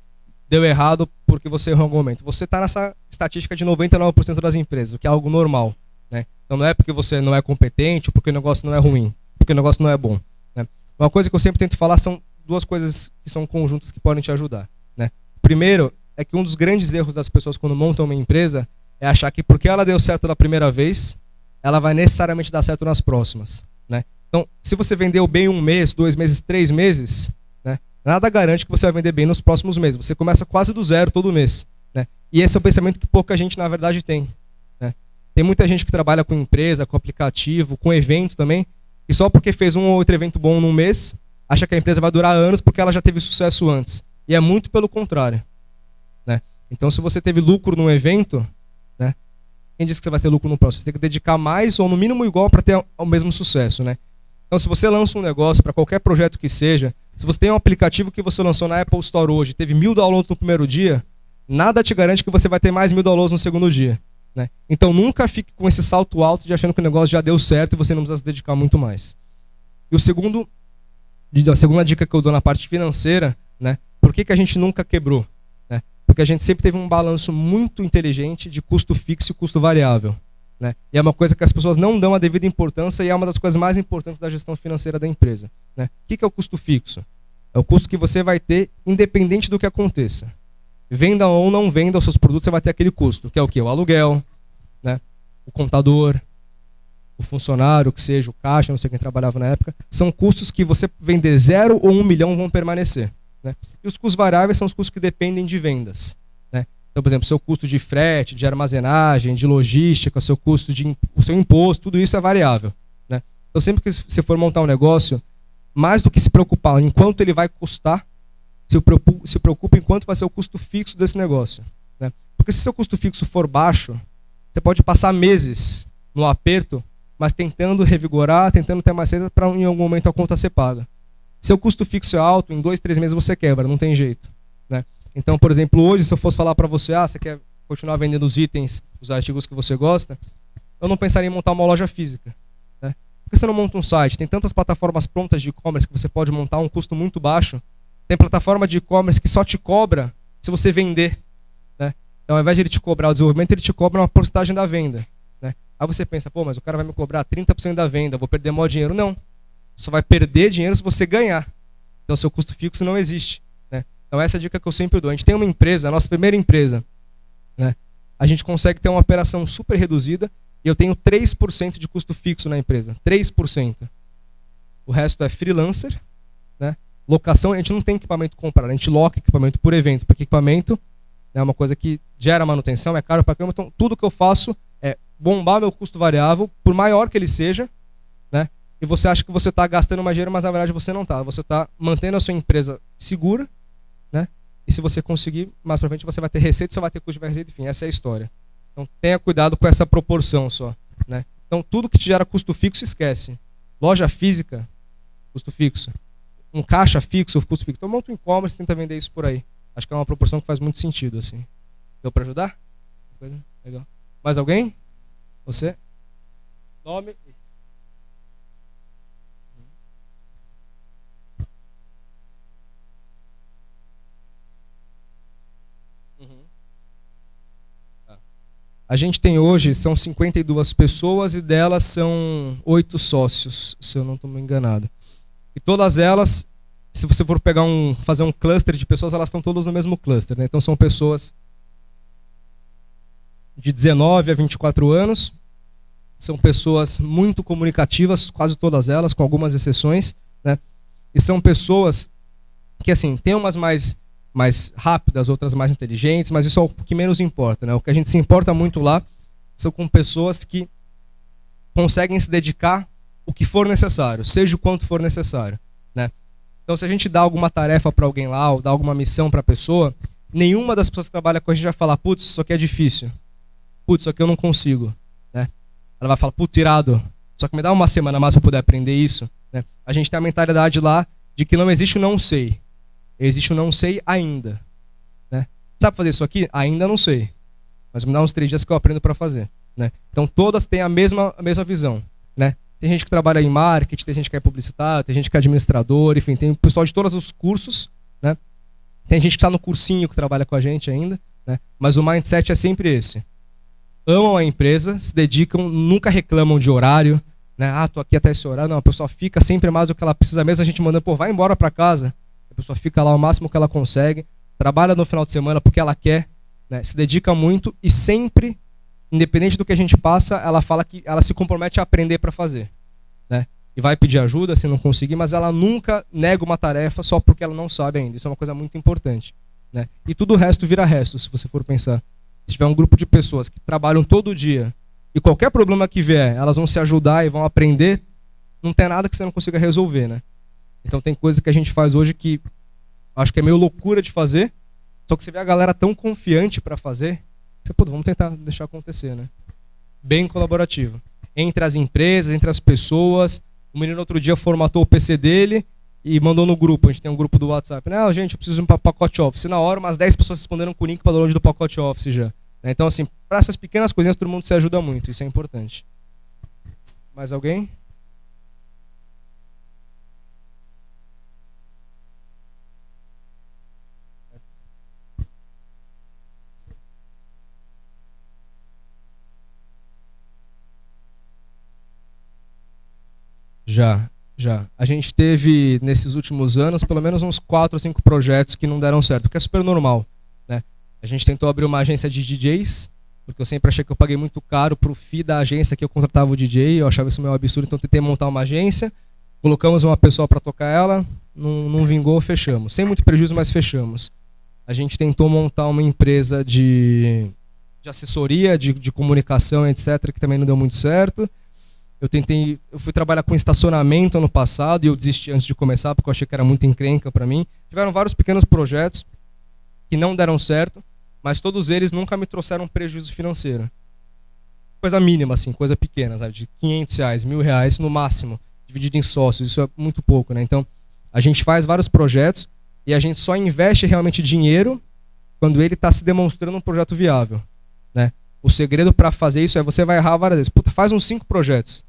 deu errado porque você errou em algum momento. Você está nessa estatística de 99% das empresas, o que é algo normal. Né? Então não é porque você não é competente ou porque o negócio não é ruim, porque o negócio não é bom. Né? Uma coisa que eu sempre tento falar são 2 coisas que são conjuntas que podem te ajudar. Né? Primeiro, é que um dos grandes erros das pessoas quando montam uma empresa é achar que porque ela deu certo da primeira vez, ela vai necessariamente dar certo nas próximas. Né? Então, se você vendeu bem 1 mês, 2 meses, 3 meses, né, nada garante que você vai vender bem nos próximos meses. Você começa quase do zero todo mês. Né? E esse é o pensamento que pouca gente, na verdade, tem. Né? Tem muita gente que trabalha com empresa, com aplicativo, com evento também, e só porque fez um ou outro evento bom num mês, acha que a empresa vai durar anos porque ela já teve sucesso antes. E é muito pelo contrário. Né? Então, se você teve lucro num evento, né, quem disse que você vai ter lucro no próximo? Você tem que dedicar mais ou no mínimo igual para ter o mesmo sucesso. Né? Então, se você lança um negócio para qualquer projeto que seja, se você tem um aplicativo que você lançou na Apple Store hoje, teve 1000 downloads no primeiro dia, nada te garante que você vai ter mais 1000 downloads no segundo dia. Né? Então, nunca fique com esse salto alto de achando que o negócio já deu certo e você não precisa se dedicar muito mais. E a segunda dica que eu dou na parte financeira, né, por que a gente nunca quebrou? Né? Porque a gente sempre teve um balanço muito inteligente de custo fixo e custo variável. Né? E é uma coisa que as pessoas não dão a devida importância e é uma das coisas mais importantes da gestão financeira da empresa. Né? O que é o custo fixo? É o custo que você vai ter independente do que aconteça. Venda ou não venda os seus produtos, você vai ter aquele custo, que é o quê? O aluguel, né? O contador, o funcionário, que seja o caixa, não sei quem trabalhava na época. São custos que você vender 0 ou 1 milhão vão permanecer. Né? E os custos variáveis são os custos que dependem de vendas. Né? Então, por exemplo, seu custo de frete, de armazenagem, de logística, o seu imposto, tudo isso é variável. Né? Então, sempre que você for montar um negócio, mais do que se preocupar em quanto ele vai custar, se preocupe em quanto vai ser o custo fixo desse negócio. Né? Porque se seu custo fixo for baixo, você pode passar meses no aperto, mas tentando revigorar, tentando ter mais receita para em algum momento a conta ser paga. Seu custo fixo é alto, em 2, 3 meses você quebra, não tem jeito. Né? Então, por exemplo, hoje, se eu fosse falar para você, você quer continuar vendendo os itens, os artigos que você gosta, eu não pensaria em montar uma loja física. Né? Por que você não monta um site? Tem tantas plataformas prontas de e-commerce que você pode montar a um custo muito baixo. Tem plataforma de e-commerce que só te cobra se você vender, né? Então, ao invés de ele te cobrar o desenvolvimento, ele te cobra uma porcentagem da venda, né? Aí você pensa, pô, mas o cara vai me cobrar 30% da venda, eu vou perder maior dinheiro. Não. Você só vai perder dinheiro se você ganhar. Então, seu custo fixo não existe, né? Então, essa é a dica que eu sempre dou. A gente tem uma empresa, a nossa primeira empresa, né? A gente consegue ter uma operação super reduzida e eu tenho 3% de custo fixo na empresa. 3%. O resto é freelancer, né? Locação, a gente não tem equipamento comprado, a gente loca equipamento por evento, porque equipamento é uma coisa que gera manutenção, é caro para caramba. Então, tudo que eu faço é bombar meu custo variável, por maior que ele seja, né? E você acha que você está gastando mais dinheiro, mas na verdade você não está. Você está mantendo a sua empresa segura, né? E se você conseguir, mais para frente você vai ter receita, você vai ter custo de receita, enfim, essa é a história. Então tenha cuidado com essa proporção só, né? Então tudo que te gera custo fixo, esquece. Loja física, custo fixo. Um caixa fixo, custo fixo. Então monta um e-commerce e tenta vender isso por aí. Acho que é uma proporção que faz muito sentido, assim. Deu para ajudar? Legal. Mais alguém? Você? Nome? A gente tem hoje, são 52 pessoas e delas são 8 sócios, se eu não estou me enganado. E todas elas, se você for pegar fazer um cluster de pessoas, elas estão todas no mesmo cluster, né? Então são pessoas de 19 a 24 anos, são pessoas muito comunicativas, quase todas elas, com algumas exceções, né? E são pessoas que, assim, tem umas mais rápidas, outras mais inteligentes, mas isso é o que menos importa, né? O que a gente se importa muito lá são com pessoas que conseguem se dedicar o que for necessário, seja o quanto for necessário, né? Então, se a gente dá alguma tarefa para alguém lá, ou dá alguma missão para a pessoa, nenhuma das pessoas que trabalham com a gente vai falar, putz, isso aqui é difícil, putz, isso aqui eu não consigo, né? Ela vai falar, putz, irado, só que me dá uma semana mais para poder aprender isso, né? A gente tem a mentalidade lá de que não existe o não sei. Existe o não sei ainda, né? Sabe fazer isso aqui? Ainda não sei. Mas me dá uns 3 dias que eu aprendo para fazer, né? Então todas têm a mesma visão, né? Tem gente que trabalha em marketing, tem gente que é publicitário, tem gente que é administrador, enfim, tem pessoal de todos os cursos, né? Tem gente que está no cursinho que trabalha com a gente ainda, né? Mas o mindset é sempre esse. Amam a empresa, se dedicam, nunca reclamam de horário, né? Ah, tô aqui até esse horário. Não, a pessoa fica sempre mais do que ela precisa mesmo, a gente manda, pô, vai embora para casa. A pessoa fica lá o máximo que ela consegue, trabalha no final de semana porque ela quer, né? Se dedica muito e sempre, independente do que a gente passa, ela fala que ela se compromete a aprender para fazer, né? E vai pedir ajuda se não conseguir, mas ela nunca nega uma tarefa só porque ela não sabe ainda. Isso é uma coisa muito importante, né? E tudo o resto vira resto, se você for pensar. Se tiver um grupo de pessoas que trabalham todo dia e qualquer problema que vier, elas vão se ajudar e vão aprender, não tem nada que você não consiga resolver, né? Então tem coisa que a gente faz hoje que acho que é meio loucura de fazer, só que você vê a galera tão confiante para fazer, você, pô, vamos tentar deixar acontecer, né? Bem colaborativo. Entre as empresas, entre as pessoas. O menino outro dia formatou o PC dele e mandou no grupo. A gente tem um grupo do WhatsApp. Não, gente, eu preciso de um pacote Office. Na hora, umas 10 pessoas responderam com o link para download do pacote Office já. Então, assim, para essas pequenas coisinhas, todo mundo se ajuda muito. Isso é importante. Mais alguém? Já. A gente teve, nesses últimos anos, pelo menos uns 4 ou 5 projetos que não deram certo, o que é super normal, né? A gente tentou abrir uma agência de DJs, porque eu sempre achei que eu paguei muito caro pro FII da agência que eu contratava o DJ, eu achava isso meio absurdo, então tentei montar uma agência, colocamos uma pessoa para tocar ela, não vingou, fechamos. Sem muito prejuízo, mas fechamos. A gente tentou montar uma empresa de assessoria, de comunicação, etc., que também não deu muito certo. Eu fui trabalhar com estacionamento ano passado e eu desisti antes de começar porque eu achei que era muito encrenca para mim. Tiveram vários pequenos projetos que não deram certo, mas todos eles nunca me trouxeram prejuízo financeiro. Coisa mínima, assim, coisa pequena, sabe? De R$500, R$1.000 no máximo, dividido em sócios, isso é muito pouco, né? Então, a gente faz vários projetos e a gente só investe realmente dinheiro quando ele está se demonstrando um projeto viável, né? O segredo para fazer isso é você vai errar várias vezes. Puta, faz uns 5 projetos.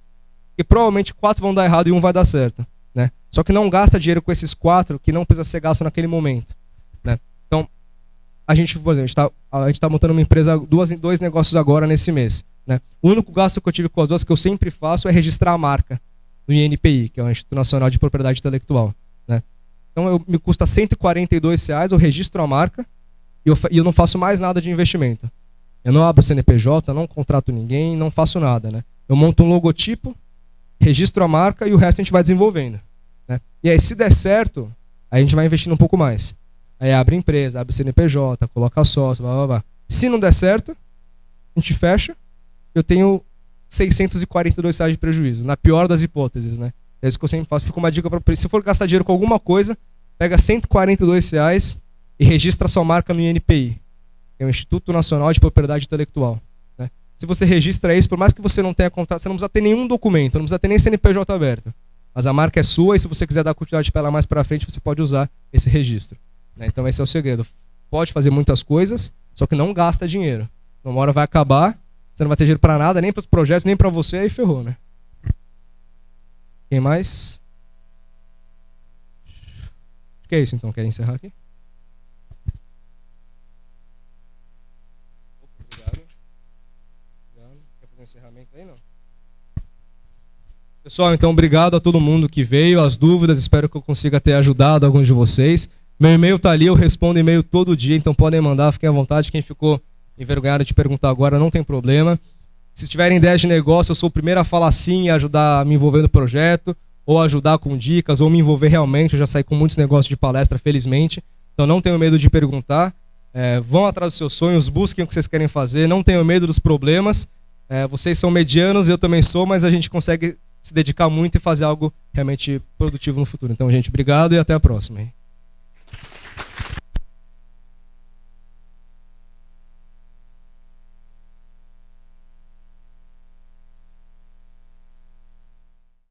porque provavelmente 4 vão dar errado e 1 vai dar certo, né? Só que não gasta dinheiro com esses 4 que não precisa ser gasto naquele momento, né? Então, a gente, por exemplo, a gente tá montando uma empresa, 2 negócios agora nesse mês, né? O único gasto que eu tive com as duas, que eu sempre faço, é registrar a marca no INPI, que é o Instituto Nacional de Propriedade Intelectual, né? Então, me custa R$142, eu registro a marca e eu não faço mais nada de investimento. Eu não abro CNPJ, não contrato ninguém, não faço nada, né? Eu monto um logotipo, registro a marca e o resto a gente vai desenvolvendo, né? E aí, se der certo, aí a gente vai investindo um pouco mais. Aí abre empresa, abre CNPJ, coloca sócio, blá, blá, blá. Se não der certo, a gente fecha, eu tenho R$642 de prejuízo, na pior das hipóteses, né? É isso que eu sempre faço. Fica uma dica para se for gastar dinheiro com alguma coisa, pega R$142 e registra sua marca no INPI, que é o Instituto Nacional de Propriedade Intelectual, né? Se você registra isso, por mais que você não tenha contrato, você não precisa ter nenhum documento, não precisa ter nem CNPJ aberto. Mas a marca é sua e se você quiser dar continuidade para ela mais para frente, você pode usar esse registro, né? Então esse é o segredo. Pode fazer muitas coisas, só que não gasta dinheiro. Uma hora vai acabar, você não vai ter dinheiro para nada, nem para os projetos, nem para você, aí ferrou, né? Quem mais? Acho que é isso então. Quer encerrar aqui? Obrigado. Quer fazer um encerramento aí, não? Pessoal, então obrigado a todo mundo que veio, as dúvidas, espero que eu consiga ter ajudado alguns de vocês. Meu e-mail está ali, eu respondo e-mail todo dia, então podem mandar, fiquem à vontade. Quem ficou envergonhado de perguntar agora, não tem problema. Se tiverem ideias de negócio, eu sou o primeiro a falar sim e ajudar a me envolver no projeto, ou ajudar com dicas, ou me envolver realmente. Eu já saí com muitos negócios de palestra, felizmente. Então não tenham medo de perguntar. Vão atrás dos seus sonhos, busquem o que vocês querem fazer, não tenham medo dos problemas. Vocês são medianos, eu também sou, mas a gente consegue se dedicar muito e fazer algo realmente produtivo no futuro. Então, gente, obrigado e até a próxima.